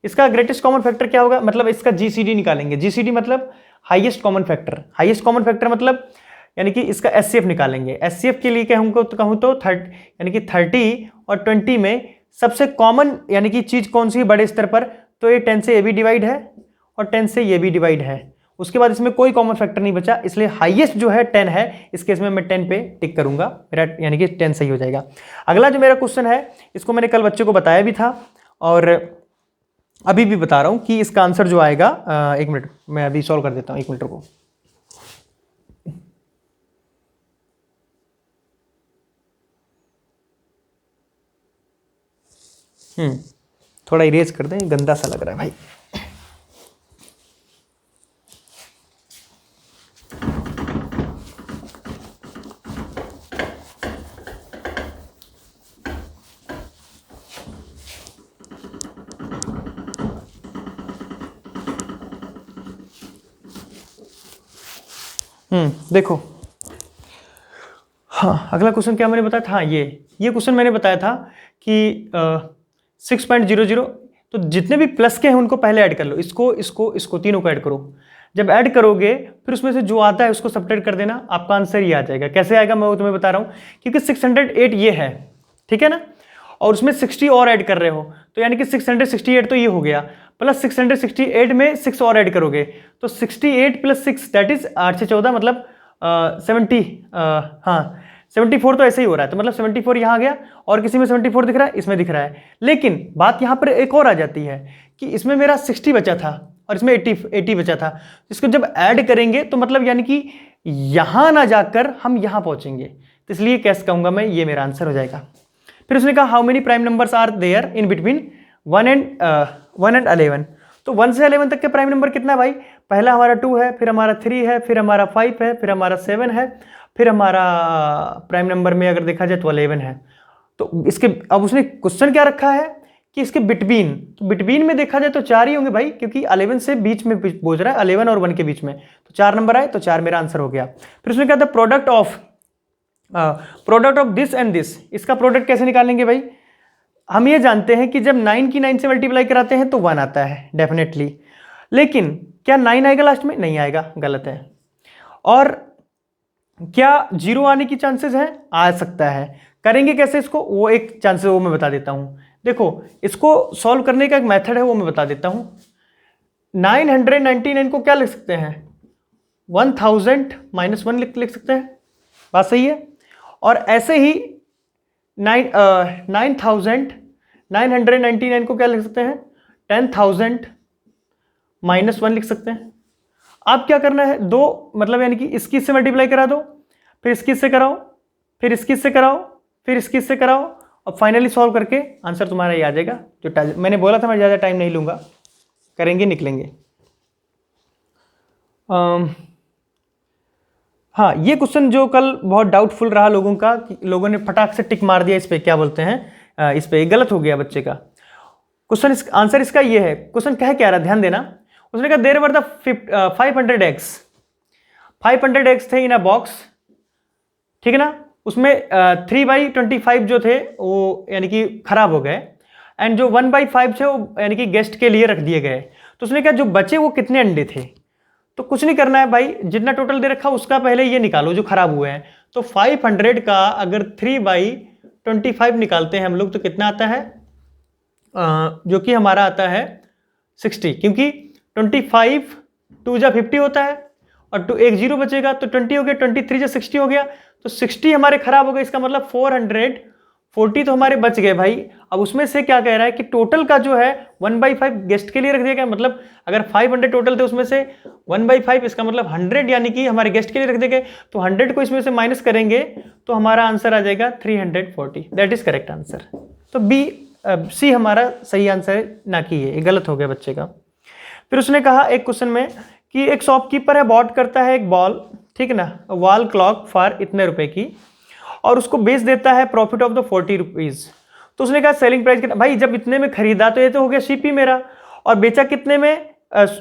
इसका ग्रेटेस्ट कॉमन फैक्टर क्या होगा, मतलब इसका जीसीडी निकालेंगे, जीसीडी मतलब highest common factor, highest common factor मतलब यानी कि इसका एचसीएफ निकालेंगे। एचसीएफ के लिए कहूँ तो 30 यानी कि 30 और 20 में सबसे कॉमन यानी कि चीज कौन सी है बड़े स्तर पर, तो ये 10 से ये भी डिवाइड है और 10 से ये भी डिवाइड है, उसके बाद इसमें कोई कॉमन फैक्टर नहीं बचा, इसलिए हाईएस्ट जो है 10 है, इस केस में मैं 10 पे टिक करूंगा, मेरा यानी कि 10 सही हो जाएगा। अगला जो मेरा क्वेश्चन है, इसको मैंने कल बच्चे को बताया भी था और अभी भी बता रहा हूं कि इसका आंसर जो आएगा, 1 मिनट मैं अभी सॉल्व कर देता हूं, 1 मिनट को। थोड़ा इरेज कर दें, गंदा सा लग रहा है भाई। देखो, हाँ, अगला क्वेश्चन क्या मैंने बताया था, हाँ, ये क्वेश्चन मैंने बताया था कि 6.00, तो जितने भी प्लस के हैं उनको पहले ऐड कर लो, इसको तीनों को ऐड करो। जब ऐड करोगे फिर उसमें से जो आता है उसको सब्ट्रैक्ट कर देना, आपका आंसर ये आ जाएगा। कैसे आएगा मैं वो तुम्हें बता रहा हूँ, क्योंकि 608 ये है, ठीक है ना, और उसमें 60 और ऐड कर रहे हो, तो यानी कि 668 तो ये हो गया, प्लस 668 में 6 और ऐड करोगे तो 68 + 6 दैट इज 8 से 14 मतलब 70, हाँ 74 तो ऐसे ही हो रहा है, तो मतलब 74 यहाँ आ गया, और किसी में 74 दिख रहा है, इसमें दिख रहा है। लेकिन बात यहाँ पर एक और आ जाती है कि इसमें मेरा 60 बचा था और इसमें 80 बचा था, इसको जब ऐड करेंगे तो मतलब यानी कि यहाँ ना जाकर हम यहाँ पहुँचेंगे, तो इसलिए कैसे कहूँगा मैं, ये मेरा आंसर हो जाएगा। फिर उसने कहा how many prime numbers are there in between 1 and 11, तो 1 से 11 तक के प्राइम नंबर कितना है भाई, पहला हमारा 2 है, फिर हमारा 3 है, फिर हमारा 5 है, फिर हमारा 7 है, फिर हमारा प्राइम नंबर में अगर देखा जाए तो 11 है। तो इसके अब उसने क्वेश्चन क्या रखा है कि इसके बिटवीन, तो बिटवीन में देखा जाए तो 4 ही होंगे भाई, क्योंकि 11 से बीच में बोझ रहा है, 11 और 1 के बीच में, तो 4 नंबर आए, तो 4 मेरा आंसर हो गया। फिर उसने कहा था product of this and this, इसका प्रोडक्ट कैसे निकालेंगे भाई, हम ये जानते हैं कि जब 9 की 9 से मल्टीप्लाई कराते हैं तो 1 आता है डेफिनेटली, लेकिन क्या 9 आएगा लास्ट में, नहीं आएगा, गलत है। और क्या 0 आने की चांसेस है, आ सकता है। करेंगे कैसे इसको, वो एक चांसेस वो मैं बता देता हूं। देखो, इसको सॉल्व करने का एक मेथड है, वो मैं बता देता हूं। 999 को क्या लिख सकते हैं, 1000 - 1 लिख सकते हैं, बात सही है। और ऐसे ही 9999 को क्या लिख सकते हैं, 10,000 - 1 लिख सकते हैं। आप क्या करना है, दो मतलब यानी कि इसकी से मल्टीप्लाई करा दो, फिर इसकी से कराओ, फिर इसकी से कराओ, फिर इसकी से कराओ, और फाइनली सॉल्व करके आंसर तुम्हारा ये आ जाएगा। जो मैंने बोला था मैं ज़्यादा टाइम नहीं लूँगा, करेंगे निकलेंगे। हाँ, ये क्वेश्चन जो कल बहुत डाउटफुल रहा लोगों का, कि लोगों ने फटाक से टिक मार दिया इस पे, क्या बोलते हैं इस पे, गलत हो गया बच्चे का क्वेश्चन। आंसर इसका ये है, क्वेश्चन कह क्या रहा, ध्यान देना। उसने कहा there were the 500 eggs, 500 eggs थे इन अ बॉक्स, ठीक है ना। उसमें 3/25 जो थे वो यानी कि खराब हो गए, एंड जो 1/5 थे वो यानी कि गेस्ट के लिए रख दिए गए। तो उसने कहा जो बचे वो कितने अंडे थे। तो कुछ नहीं करना है भाई, जितना टोटल दे रखा उसका पहले ये निकालो जो खराब हुए हैं। तो 500 का अगर 3/25 निकालते हैं हम लोग तो कितना आता है, जो कि हमारा आता है 60, क्योंकि 25 2 जा 50 होता है और एक 0 बचेगा तो 20 हो गया, 23 जा 60 हो गया, तो 60 हमारे खराब हो गए। इसका मतलब 440 तो हमारे बच गए भाई। अब उसमें से क्या कह रहा है कि टोटल का जो है 1/5 गेस्ट के लिए रख दिया गया, मतलब अगर 500 टोटल थे उसमें से 1/5, इसका मतलब 100 यानी कि हमारे गेस्ट के लिए रख दिए गए। तो 100 को इसमें से माइनस करेंगे तो हमारा आंसर आ जाएगा 340। That is correct answer. तो बी सी हमारा सही आंसर है, ना कि ये गलत हो गया बच्चे का। फिर उसने कहा एक क्वेश्चन में कि एक शॉपकीपर है, बॉट करता है एक बॉल, ठीक है ना, वॉल क्लॉक फॉर इतने रुपए की, और उसको बेच देता है प्रॉफिट ऑफ द 40 रुपीज। तो उसने कहा सेलिंग प्राइस कितना। भाई जब इतने में खरीदा तो ये तो हो गया सीपी मेरा, और बेचा कितने में,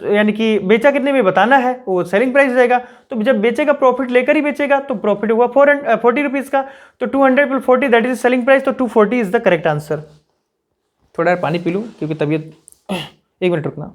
यानी कि बेचा कितने में बताना है, वो सेलिंग प्राइस जाएगा। तो जब बेचेगा प्रॉफिट लेकर ही बेचेगा, तो प्रॉफिट हुआ 40 रुपीज का, तो 200 + 40 दैट इज सेलिंग प्राइस, तो 240 इज द करेक्ट आंसर। थोड़ा यार पानी पी लूँ क्योंकि तबीयत, 1 मिनट रुकना।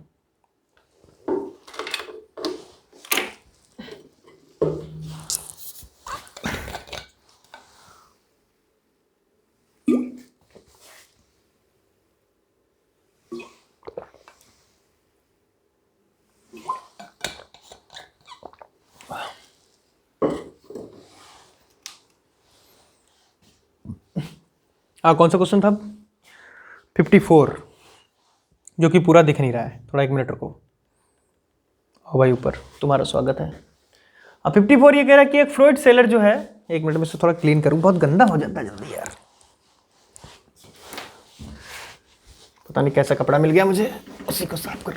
कौन सा क्वेश्चन था, 54, जो कि पूरा दिख नहीं रहा है, थोड़ा 1 मिनट रुको। ओ भाई ऊपर तुम्हारा स्वागत है। अब 54 ये कह रहा है कि एक फ्रूट सेलर जो है, 1 मिनट में से थोड़ा क्लीन करूँ, बहुत गंदा हो जाता है जल्दी यार, पता नहीं कैसा कपड़ा मिल गया मुझे, उसी को साफ कर।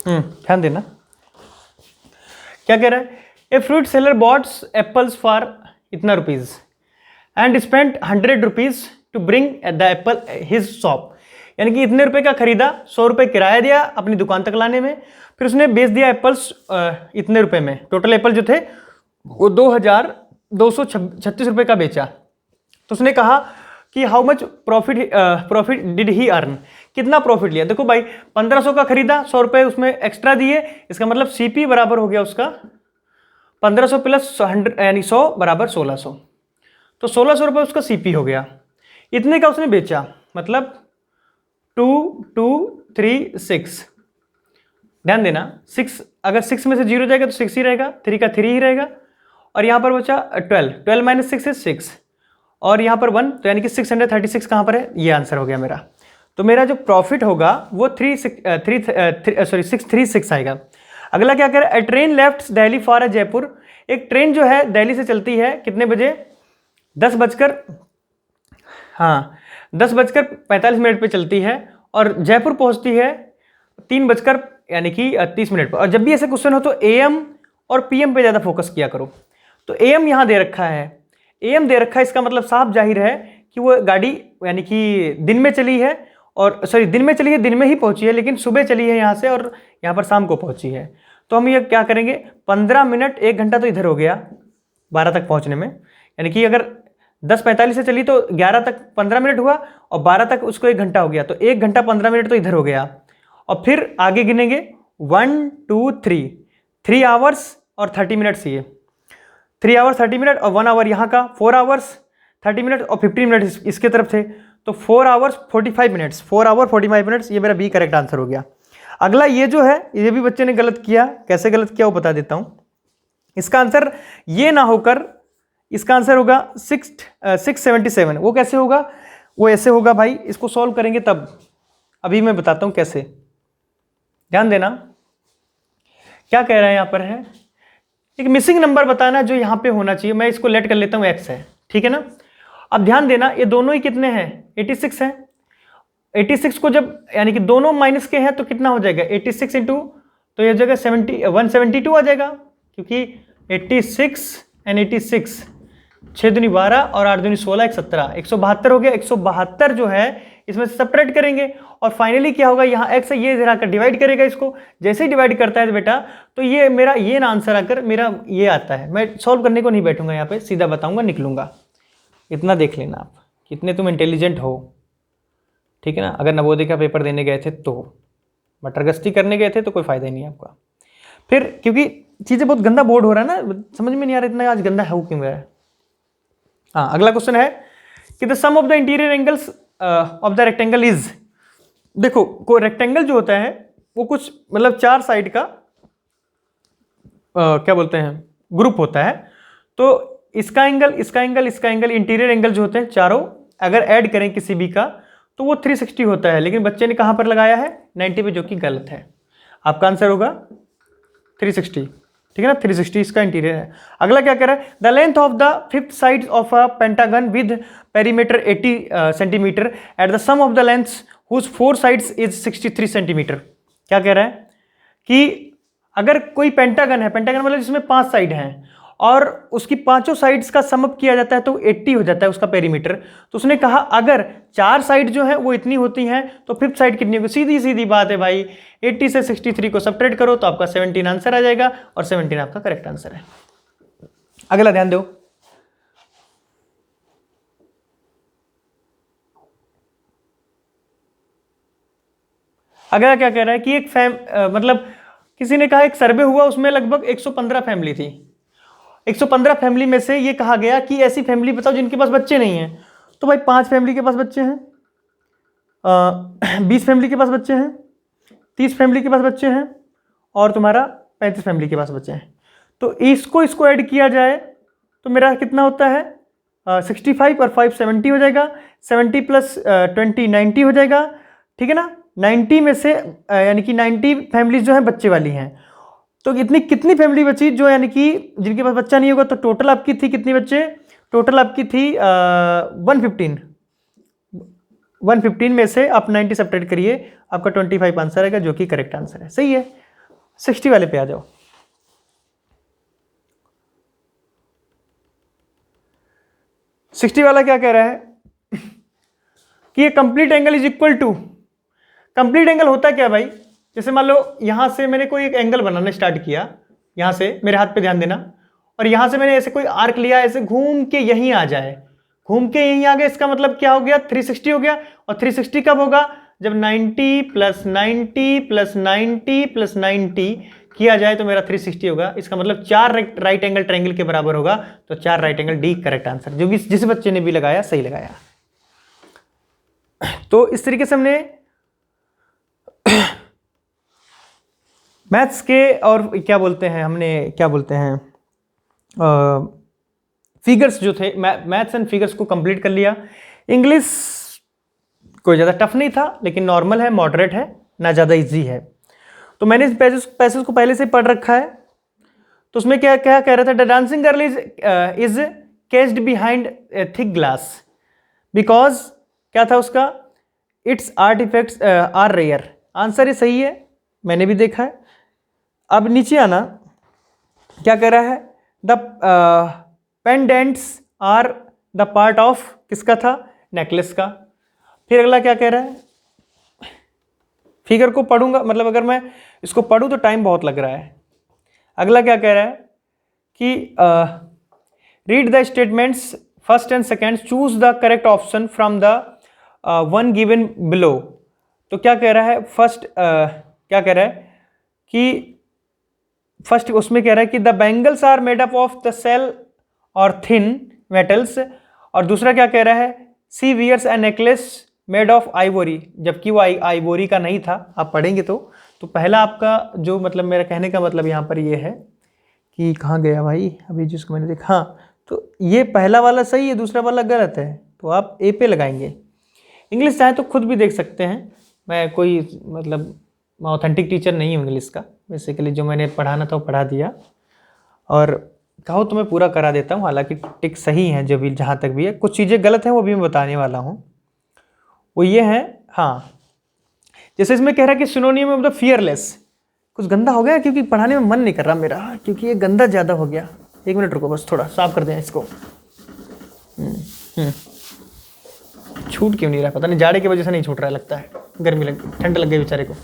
ध्यान देना क्या कह रहा है। A fruit seller bought apples for इतना rupees and spent 100 rupees to bring the apple his shop, यानी कि इतने रुपए का खरीदा, 100 रुपए किराया दिया अपनी दुकान तक लाने में, फिर उसने बेच दिया एप्पल्स इतने रुपए में। टोटल एप्पल जो थे वो 2236 रुपए का बेचा। तो उसने कहा कि how much profit did he earn, कितना प्रॉफिट लिया। देखो भाई 1500 का खरीदा, 100 रुपए उसमें एक्स्ट्रा दिए, इसका मतलब सीपी बराबर हो गया उसका 1500 + 100 यानी 100 = 1600, तो 1600 रुपए उसका सीपी हो गया। इतने का उसने बेचा, मतलब 2 2 3 6, ध्यान देना 6, अगर 6 में से 0 जाएगा तो 6 ही रहेगा, 3 का 3 ही रहेगा, और यहां पर बचा 12 - 6 is 6, और यहां पर 1, तो यानी कि 636 कहां पर है, ये आंसर हो गया मेरा। तो मेरा जो प्रॉफिट होगा वो 636 आएगा। अगला क्या करें, a train left Delhi for a Jaipur, एक ट्रेन जो है दिल्ली से चलती है कितने बजे, 10:45 पे चलती है, और जयपुर पहुंचती है 3 यानी कि 30 मिनट पर। और जब भी ऐसे क्वेश्चन हो तो एएम और पीएम पे ज़्यादा फोकस किया करो। तो एएम यहाँ दे रखा है, एएम दे रखा है, इसका मतलब साफ जाहिर है कि वो गाड़ी यानी कि दिन में चली है, और सॉरी दिन में चली है, दिन में ही पहुंची है, लेकिन सुबह चली है यहाँ से और यहाँ पर शाम को पहुंची है। तो हम ये क्या करेंगे, 15 मिनट 1 घंटा तो इधर हो गया 12 तक पहुंचने में, यानी कि अगर 10:45 से चली तो 11 तक 15 मिनट हुआ, और 12 तक उसको 1 घंटा हो गया, तो 1 घंटा 15 मिनट तो इधर हो गया। और फिर आगे गिनेंगे 1 2 3 आवर्स और 30 मिनट्स, ये 3 आवर्स 30 मिनट, और 1 आवर यहाँ का 4 आवर्स 30 मिनट, और 15 मिनट इसके तरफ थे, तो 4 आवर्स 45 मिनट्स, 4 आवर 45 मिनट्स, ये मेरा बी करेक्ट आंसर हो गया। अगला ये जो है, ये भी बच्चे ने गलत किया, कैसे गलत किया वो बता देता हूं। इसका आंसर ये ना होकर इसका आंसर होगा 677। वो कैसे होगा, वो ऐसे होगा भाई, इसको सॉल्व करेंगे तब, अभी मैं बताता हूं कैसे, ध्यान देना। क्या कह रहा है यहां पर है, एक मिसिंग नंबर बताना जो यहां पे होना चाहिए, मैं इसको लेट कर लेता हूं, एक्स है, ठीक है ना। अब ध्यान देना ये दोनों ही कितने हैं, 86 हैं। 86 को जब यानी कि दोनों माइनस के हैं तो कितना हो जाएगा 86 इंटू, तो ये जगह 172 आ जाएगा, क्योंकि 86 एंड 86 6 दूनी 12 और 8 दूनी 16 17 172 हो गया। 172 जो है इसमें से सब्ट्रैक्ट करेंगे और फाइनली क्या होगा, यहाँ x है ये जरा कर डिवाइड करेगा इसको। जैसे ही डिवाइड करता है बेटा तो ये मेरा ये ना आंसर आकर मेरा ये आता है। मैं सॉल्व करने को नहीं बैठूंगा, यहाँ पे सीधा बताऊंगा निकलूंगा। इतना देख लेना आप कितने तुम इंटेलिजेंट हो, ठीक है ना। अगर नवोदय का पेपर देने गए थे तो, मटरगश्ती करने गए थे तो कोई फायदा ही नहीं आपका। फिर क्योंकि चीज़ें बहुत गंदा बोर्ड हो रहा है ना, समझ में नहीं आ रहा इतना आज गंदा है क्यों है। हाँ, अगला क्वेश्चन है कि the sum of the interior angles of the rectangle is. देखो कोई रेक्टेंगल जो होता है वो कुछ मतलब 4 साइड का क्या बोलते हैं ग्रुप होता है। तो इसका एंगल, इसका एंगल, इसका एंगल, इंटीरियर एंगल जो होते हैं चारों अगर ऐड करें किसी भी का तो वो 360 होता है। लेकिन बच्चे ने कहाँ पर लगाया है 90 पे, जो कि गलत है। आपका आंसर होगा 360, ठीक है ना। 360 इसका इंटीरियर है। अगला क्या कह रहा है, the length of the 5th side of a pentagon with perimeter 80 centimetre at the sum of the lengths whose 4 sides is 63 centimetre. क्या कह रहा है कि अगर कोई पेंटागन है, पेंटागन मतलब जिसमें 5 साइड हैं और उसकी 5 साइड्स का सम अप किया जाता है तो 80 हो जाता है उसका पेरीमीटर। तो उसने कहा अगर 4 साइड जो है वो इतनी होती हैं तो 5th साइड कितनी होगी। सीधी सीधी बात है भाई, 80 से 63 को सब्ट्रैक्ट करो तो आपका 17 आंसर आ जाएगा और 17 आपका करेक्ट आंसर है। अगला ध्यान दो, अगला क्या कह रहा है कि एक मतलब किसी ने कहा एक सर्वे हुआ उसमें लगभग 115 फैमिली थी। 115 फैमिली में से ये कहा गया कि ऐसी फैमिली बताओ जिनके पास बच्चे नहीं हैं। तो भाई 5 फैमिली के पास बच्चे हैं, 20 फैमिली के पास बच्चे हैं, 30 फैमिली के पास बच्चे हैं और तुम्हारा 35 फैमिली के पास बच्चे हैं। तो इसको ऐड किया जाए तो मेरा कितना होता है 65 और 5 70 हो जाएगा। 70 प्लस 20 90 हो जाएगा, ठीक है ना। 90 में से यानी कि 90 फैमिलीज जो हैं बच्चे वाली हैं। तो इतनी कितनी फैमिली बची जो यानी कि जिनके पास बच्चा नहीं होगा। तो टोटल आपकी थी कितनी बच्चे, टोटल आपकी थी 115 में से आप 90 सब्ट्रैक्ट करिए, आपका 25 आंसर आएगा जो कि करेक्ट आंसर है। सही है। 60 वाले पे आ जाओ। 60 वाला क्या कह रहा है कि ये complete angle is equal to, complete angle होता क्या भाई, जैसे मान लो यहां से मैंने कोई एक एंगल बनाना स्टार्ट किया, यहां से मेरे हाथ पे ध्यान देना, और यहां से मैंने ऐसे कोई आर्क लिया, ऐसे घूम के यहीं आ जाए, घूम के यहीं आ गया। इसका मतलब क्या हो गया 360 हो गया। और 360 कब होगा जब 90 प्लस 90 प्लस 90 प्लस 90 किया जाए तो मेरा 360 होगा। इसका मतलब 4 राइट एंगल ट्रायंगल के बराबर होगा। तो 4 right angle D correct answer, जो भी जिस बच्चे ने भी लगाया सही लगाया। तो इस तरीके से हमने मैथ्स के और क्या बोलते हैं हमने क्या बोलते हैं फिगर्स जो थे, मैथ्स एंड फिगर्स को कंप्लीट कर लिया। इंग्लिश कोई ज़्यादा टफ नहीं था लेकिन नॉर्मल है, मॉडरेट है, ना ज़्यादा इजी है। तो मैंने इस पैसेज को पहले से पढ़ रखा है। तो उसमें क्या क्या कह रहा था, the dancing girl is cased behind thick glass because क्या था उसका, it's art effects are rare. Answer ये सही है, मैंने भी देखा है। अब नीचे आना, क्या कह रहा है, the pendants are the part of किसका था, नेकलेस का। फिर अगला क्या कह रहा है, फिगर को पढ़ूंगा मतलब अगर मैं इसको पढ़ूं तो टाइम बहुत लग रहा है। अगला क्या कह रहा है कि read the statements first and second, choose the correct option from the one given below. तो क्या कह रहा है, फर्स्ट क्या कह रहा है कि फर्स्ट उसमें कह रहा है कि the bangles are made up of the shell और थिन मेटल्स। और दूसरा क्या कह रहा है, she wears a necklace made of ivory, जबकि वो आइवोरी का नहीं था। आप पढ़ेंगे तो पहला आपका जो मतलब मेरा कहने का मतलब यहाँ पर ये है कि कहाँ गया भाई अभी जिसको मैंने देखा, हाँ, तो ये पहला वाला सही है, दूसरा वाला गलत है, तो आप ए पे लगाएंगे। इंग्लिश चाहे तो खुद भी देख सकते हैं, मैं कोई मतलब मैं ऑथेंटिक टीचर नहीं हूँ इंग्लिश का, बेसिकली जो मैंने पढ़ाना था वो पढ़ा दिया। और कहो तो मैं पूरा करा देता हूँ, हालांकि टिक सही है जो भी, जहाँ तक भी है, कुछ चीज़ें गलत हैं वो भी मैं बताने वाला हूँ। वो ये है, हाँ, जैसे इसमें कह रहा है कि सिनोनिम ऑफ द फियरलेस, कुछ गंदा हो गया क्योंकि पढ़ाने में मन नहीं कर रहा मेरा, क्योंकि ये गंदा ज़्यादा हो गया। एक मिनट रुको, बस थोड़ा साफ कर दें इसको। छूट क्यों नहीं रहा, पता नहीं, जाड़े की वजह से नहीं छूट रहा है लगता है, गर्मी लग, ठंड लग गई बेचारे को।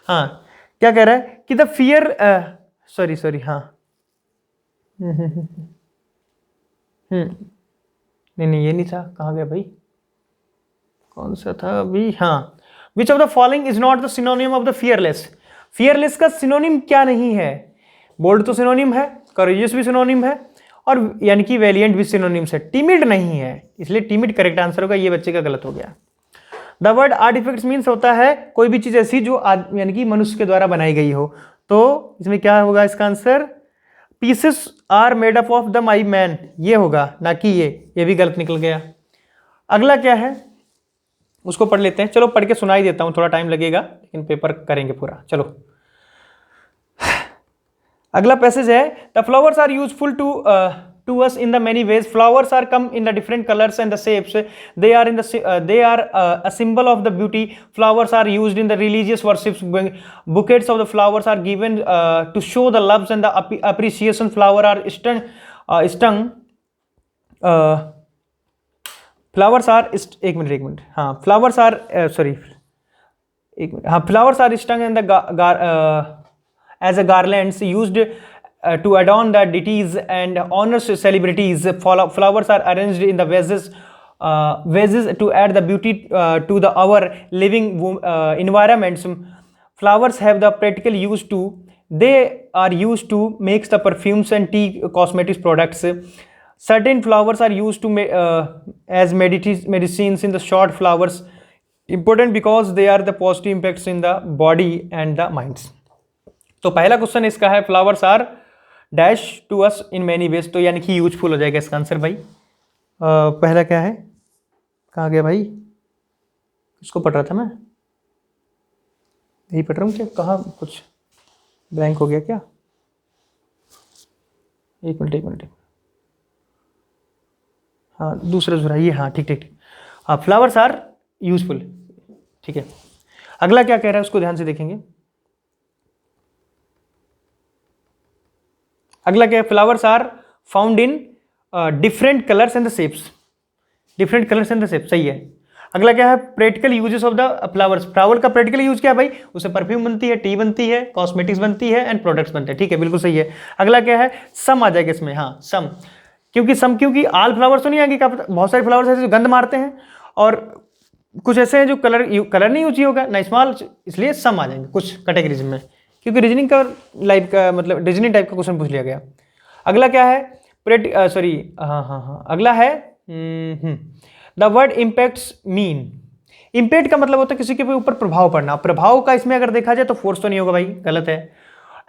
हाँ, क्या कह रहा है कि द फियर, सॉरी हाँ, नहीं ये नहीं था, कहाँ गया भाई, कौन सा था अभी, हाँ, विच of the following is not the synonym of the fearless. Fearless का सिनोनिम क्या नहीं है? बोल्ड तो सिनोनिम है, करेजियस भी सिनोनिम है, और यानी कि वेलिएंट भी सिनोनिम्स है। टिमिड नहीं है, इसलिए टिमिड करेक्ट आंसर होगा, ये बच्चे का गलत हो गया। द वर्ड आर्टिफैक्ट्स मीन्स होता है कोई भी चीज ऐसी जो यानी कि मनुष्य के द्वारा बनाई गई हो। तो इसमें क्या होगा इसका answer? Pieces are made up of the my man, ये होगा, ना कि ये भी गलत निकल गया। अगला क्या है उसको पढ़ लेते हैं, चलो पढ़ के सुनाई देता हूं, थोड़ा टाइम लगेगा लेकिन पेपर करेंगे पूरा। चलो अगला पैसेज है, the flowers are useful to us in the many ways. Flowers are come in the different colors and the shapes. They are a symbol of the beauty. Flowers are used in the religious worships. Bouquets of the flowers are given to show the loves and the appreciation. Flowers are flowers are एक minute हाँ, flowers are sorry एक minute हाँ, flowers are strung in the as a garlands used to adorn the deities and honor celebrities. Flowers are arranged in the vases to add the beauty to our living environments. Flowers have the practical use too. They are used to make the perfumes and tea cosmetics products. Certain flowers are used to as medicines in the short flowers. Important because they are the positive impacts in the body and the minds. तो पहला question इसका है flowers are dash to us in many ways, तो यानी कि useful हो जाएगा इसका आंसर भाई। पहला क्या है, कहाँ गया भाई, इसको पढ़ रहा था मैं, यही पढ़ रहा हूँ क्या, कहाँ कुछ ब्लैंक हो गया क्या, एक मिनट हाँ, दूसरा ये, हाँ ठीक हाँ, फ्लावर्स आर यूजफुल, ठीक है। अगला क्या कह रहा है उसको ध्यान से देखेंगे। अगला क्या है, flowers are found in different colours and the shapes. Different colours and the shape, सही है। अगला क्या है, practical uses of the flowers. Flower का प्रैक्टिकल यूज क्या है भाई, उससे परफ्यूम बनती है, टी बनती है, कॉस्मेटिक्स बनती है एंड प्रोडक्ट्स बनते हैं, ठीक है, बिल्कुल सही है। अगला क्या है, सम आ जाएगा इसमें, हाँ सम, क्योंकि ऑल फ्लावर्स तो नहीं आएंगे, बहुत सारे फ्लावर्स ऐसे जो गंध मारते हैं और कुछ ऐसे हैं जो कलर नहीं यूज होगा ना, स्मॉल, इसलिए सम आ जाएंगे कुछ कैटेगरीज में, क्योंकि रीजनिंग का लाइफ का मतलब रीजनिंग टाइप का क्वेश्चन पूछ लिया गया। अगला क्या है, अगला है the word impacts mean. Impact का मतलब होता है किसी के ऊपर प्रभाव पड़ना। प्रभाव का इसमें अगर देखा जाए तो फोर्स तो नहीं होगा भाई, गलत है।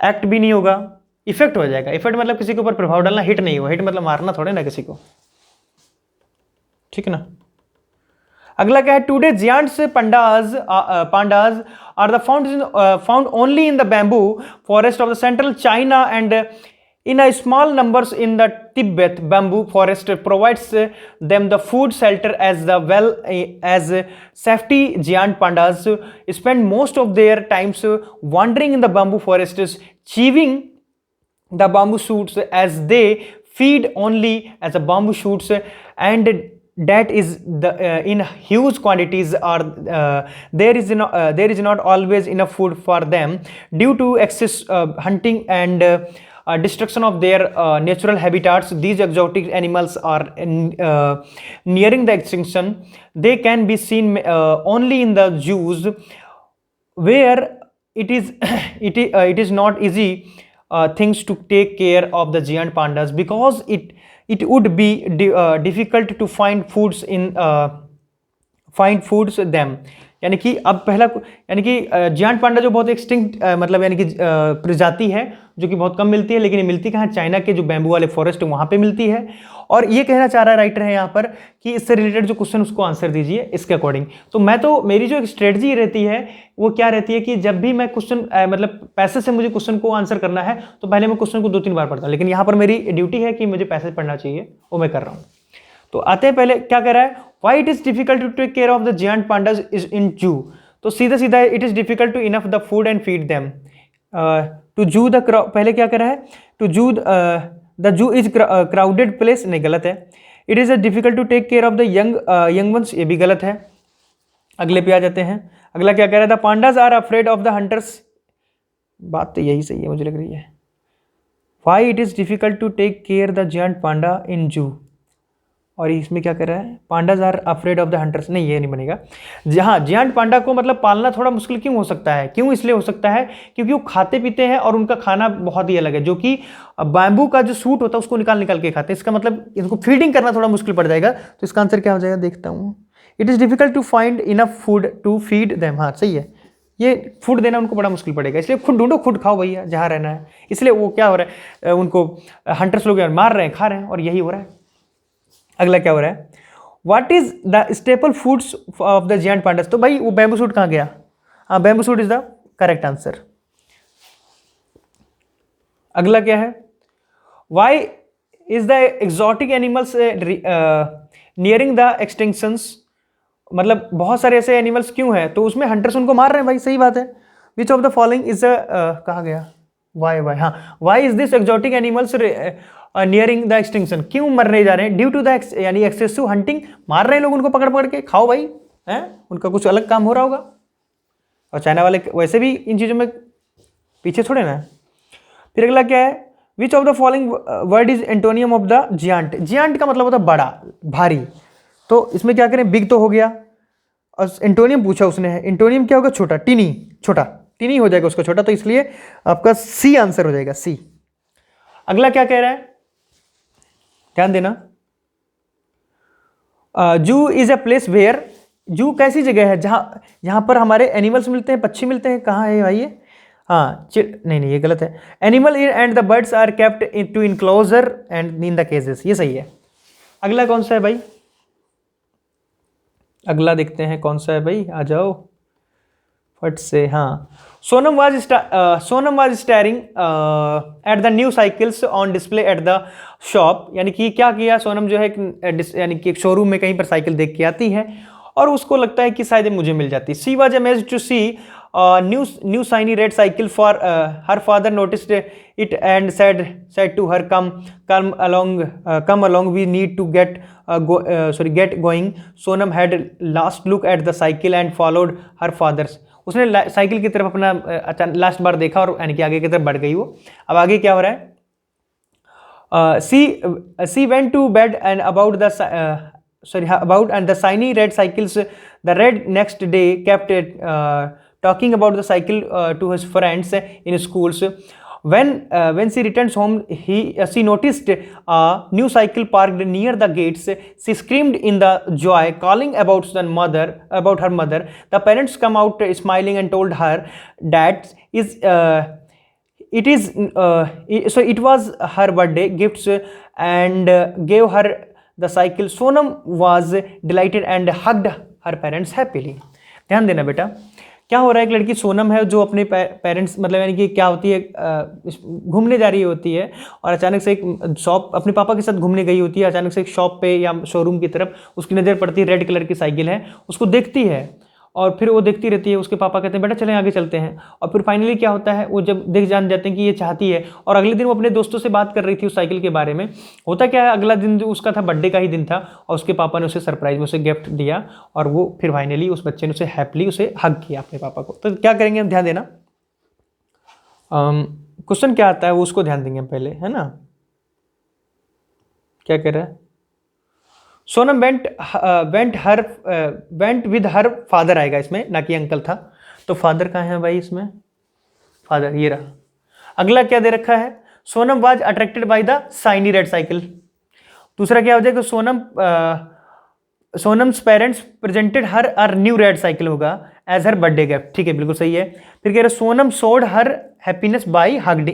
एक्ट भी नहीं होगा, इफेक्ट हो जाएगा। इफेक्ट मतलब किसी के ऊपर प्रभाव डालना, हिट नहीं होगा, हिट मतलब मारना थोड़े ना किसी को, ठीक है ना। अगला क्या है, today giants pandas are the found only in the bamboo forest of the central China and in a small numbers in the Tibet. Bamboo forest provides them the food shelter as well as safety. Giant pandas spend most of their times wandering in the bamboo forests, chewing the bamboo shoots as they feed only as a bamboo shoots, and that is the in huge quantities, or there is not always enough food for them due to excess hunting and destruction of their natural habitats. These exotic animals are nearing the extinction. They can be seen only in the zoos, where it is not easy things to take care of the giant pandas, because it would be difficult to find foods in find foods them, यानी कि अब पहला, यानी कि giant पांडा जो बहुत extinct मतलब यानी कि प्रजाति है जो कि बहुत कम मिलती है, लेकिन ये मिलती कहाँ, चाइना के जो बैम्बू वाले फॉरेस्ट वहाँ पे मिलती है। और ये कहना चाह रहा है राइटर है यहाँ पर कि इससे रिलेटेड जो क्वेश्चन उसको आंसर दीजिए इसके अकॉर्डिंग। तो मैं तो, मेरी जो एक स्ट्रेटजी रहती है वो क्या रहती है कि जब भी मैं क्वेश्चन मतलब पैसे से मुझे क्वेश्चन को आंसर करना है तो पहले मैं क्वेश्चन को 2-3 बार पढ़ता हूँ, लेकिन यहाँ पर मेरी ड्यूटी है कि मुझे पैसे पढ़ना चाहिए, वो मैं कर रहा हूँ। तो आते हैं पहले क्या कह रहा है, why it is difficult to take care of the giant pandas is in zoo. तो सीधा सीधा it is difficult to enough the food and feed them. To zoo the, पहले क्या कर रहा है, to zoo the zoo is crowded place, नहीं गलत है। It is difficult to take care of the young ones, ये भी गलत है। अगले पे आ जाते हैं, अगला क्या कह रहा था, pandas are afraid of the hunters, बात तो यही सही है मुझे लग रही है। Why it is difficult to take care the giant panda in zoo, और इसमें क्या कर रहा है, pandas are afraid of the hunters, नहीं ये नहीं बनेगा। जहाँ जियांट पांडा को मतलब पालना थोड़ा मुश्किल क्यों हो सकता है, क्यों इसलिए हो सकता है क्योंकि वो खाते पीते हैं और उनका खाना बहुत ही अलग है, जो कि बैम्बू का जो सूट होता है उसको निकाल निकाल के खाते हैं। इसका मतलब इनको फीडिंग करना थोड़ा मुश्किल पड़ जाएगा। तो इसका आंसर क्या हो जाएगा, देखता हूँ, it is difficult to find enough food to feed them. हाँ सही है, ये फूड देना उनको बड़ा मुश्किल पड़ेगा, इसलिए खुद ढूंढो, खुद खाओ भैया जहाँ रहना है। इसलिए वो क्या हो रहा है, उनको हंटर्स लोग मार रहे हैं, खा रहे हैं, और यही हो रहा है। अगला क्या हो रहा है, what is the staple foods of the giant pandas. तो भाई वो बैम्बू सूट कहाँ गया, हाँ bamboo shoot is the correct answer. अगला क्या है, why is the exotic animals nearing the extinctions, मतलब बहुत सारे ऐसे एनिमल्स क्यों हैं, तो उसमें हंटर्स उनको मार रहे हैं भाई, सही बात है। Which of the following is कहाँ गया, वाई, हाँ, why is this exotic animals nearing the extinction, क्यों मरने जा रहे हैं, ड्यू टू द यानी एक्सेसिव हंटिंग, मार रहे हैं लोग उनको पकड़ पकड़ के, खाओ भाई, हैं, उनका कुछ अलग काम हो रहा होगा। और चाइना वाले वैसे भी इन चीज़ों में पीछे थोड़े ना। फिर अगला क्या है, which of the following word is antonym of the giant. Giant का मतलब होता है बड़ा, भारी, तो इसमें क्या करें, बिग तो हो गया, और एंटोनियम पूछा उसने, एंटोनियम क्या होगा, छोटा, टीनी, छोटा, टीनी हो जाएगा उसका छोटा, तो इसलिए आपका सी आंसर हो जाएगा, सी। अगला क्या कह रहा है, ध्यान देना, जू इज अ प्लेस वेयर, जू कैसी जगह है जहां पर हमारे एनिमल्स मिलते हैं, पक्षी मिलते हैं, कहाँ है भाई ये, हाँ नहीं ये गलत है, animal and the birds are kept to enclosure and in the cages, ये सही है। अगला कौन सा है भाई, अगला देखते हैं कौन सा है भाई, आ जाओ फट से, हाँ, Sonam was starring at the new cycles on display at the shop, यानी कि क्या किया, सोनम जो है यानी कि एक शोरूम में कहीं पर साइकिल देख के आती है और उसको लगता है कि शायद मुझे मिल जाती। She was amazed to see new shiny red cycle for her father noticed it and said to her come along we need to get going. Sonam had last look at the cycle and followed her father's. उसने cycle की तरफ अपना अचानक last बार देखा और यानी कि आगे की तरफ बढ़ गई वो। अब आगे क्या हो रहा है, she went to bed and about the shiny red cycles. The red next day kept talking about the cycle to his friends in schools. When she returns home, she noticed a new cycle parked near the gates. She screamed in the joy, calling about her mother. The parents come out smiling and told her that it was her birthday gifts and gave her the cycle. Sonam was delighted and hugged her parents happily. ध्यान देना बेटा, क्या हो रहा है, एक लड़की सोनम है जो अपने पेरेंट्स मतलब यानी कि क्या होती है, घूमने जा रही होती है और अचानक से एक शॉप, अपने पापा के साथ घूमने गई होती है, अचानक से एक शॉप पे या शोरूम की तरफ उसकी नज़र पड़ती है, रेड कलर की साइकिल है, उसको देखती है और फिर वो देखती रहती है। उसके पापा कहते हैं बेटा चलें आगे चलते हैं, और फिर फाइनली क्या होता है, वो जब देख जान जाते हैं कि ये चाहती है, और अगले दिन वो अपने दोस्तों से बात कर रही थी उस साइकिल के बारे में। होता क्या है, अगला दिन जो उसका था बर्थडे का ही दिन था और उसके पापा ने उसे सरप्राइज में उसे गिफ्ट दिया और वो फिर फाइनली उस बच्चे ने उसे हैप्पली उसे हग किया अपने पापा को। तो क्या करेंगे हम, ध्यान देना, क्वेश्चन क्या आता है वो उसको ध्यान देंगे हम पहले, है ना। क्या कह रहा है, Sonam went with her father आएगा इसमें, ना कि अंकल था, तो फादर कहाँ है भाई इसमें, फादर ये रहा। अगला क्या दे रखा है, Sonam was attracted by the shiny red cycle. दूसरा क्या हो जाएगा, Sonam Sonam's parents presented her uh new red cycle होगा एज हर बर्थडे गिफ्ट, ठीक है बिल्कुल सही है। फिर कह रहे सोनम सोड हर हैप्पीनेस बाई हग,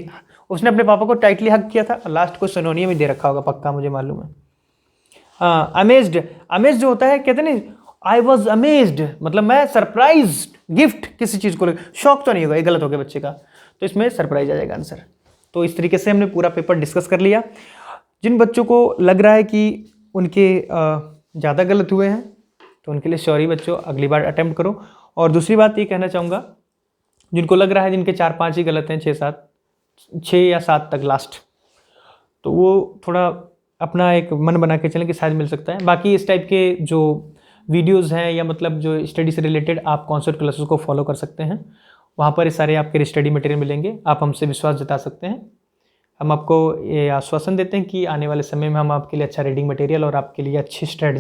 उसने अपने पापा को टाइटली हग किया था। लास्ट को सिनोनियम ही दे रखा होगा पक्का, मुझे मालूम है। हाँ अमेज्ड, अमेज्ड जो होता है कहते नहीं आई वॉज अमेज्ड, मतलब मैं सरप्राइज गिफ्ट किसी चीज़ को लेकर, शौक तो नहीं होगा, ये गलत हो गया बच्चे का, तो इसमें सरप्राइज आ जाएगा आंसर। तो इस तरीके से हमने पूरा पेपर डिस्कस कर लिया। जिन बच्चों को लग रहा है कि उनके ज़्यादा गलत हुए हैं तो उनके लिए सॉरी बच्चों, अगली बार अटेम्प्ट करो। और दूसरी बात ये कहना चाहूँगा, जिनको लग रहा है जिनके 4-5 ही गलत हैं, 6 या 7 तक लास्ट, तो वो थोड़ा अपना एक मन बना के चलें कि शायद मिल सकता है। बाकी इस टाइप के जो वीडियोस हैं या मतलब जो स्टडी से रिलेटेड आप कॉन्सेप्ट क्लासेस को फॉलो कर सकते हैं, वहाँ पर ये सारे आपके स्टडी मटेरियल मिलेंगे। आप हमसे विश्वास जता सकते हैं, हम आपको ये आश्वासन देते हैं कि आने वाले समय में हम आपके लिए अच्छा रीडिंग मटेरियल और आपके लिए अच्छी स्ट्रेटजी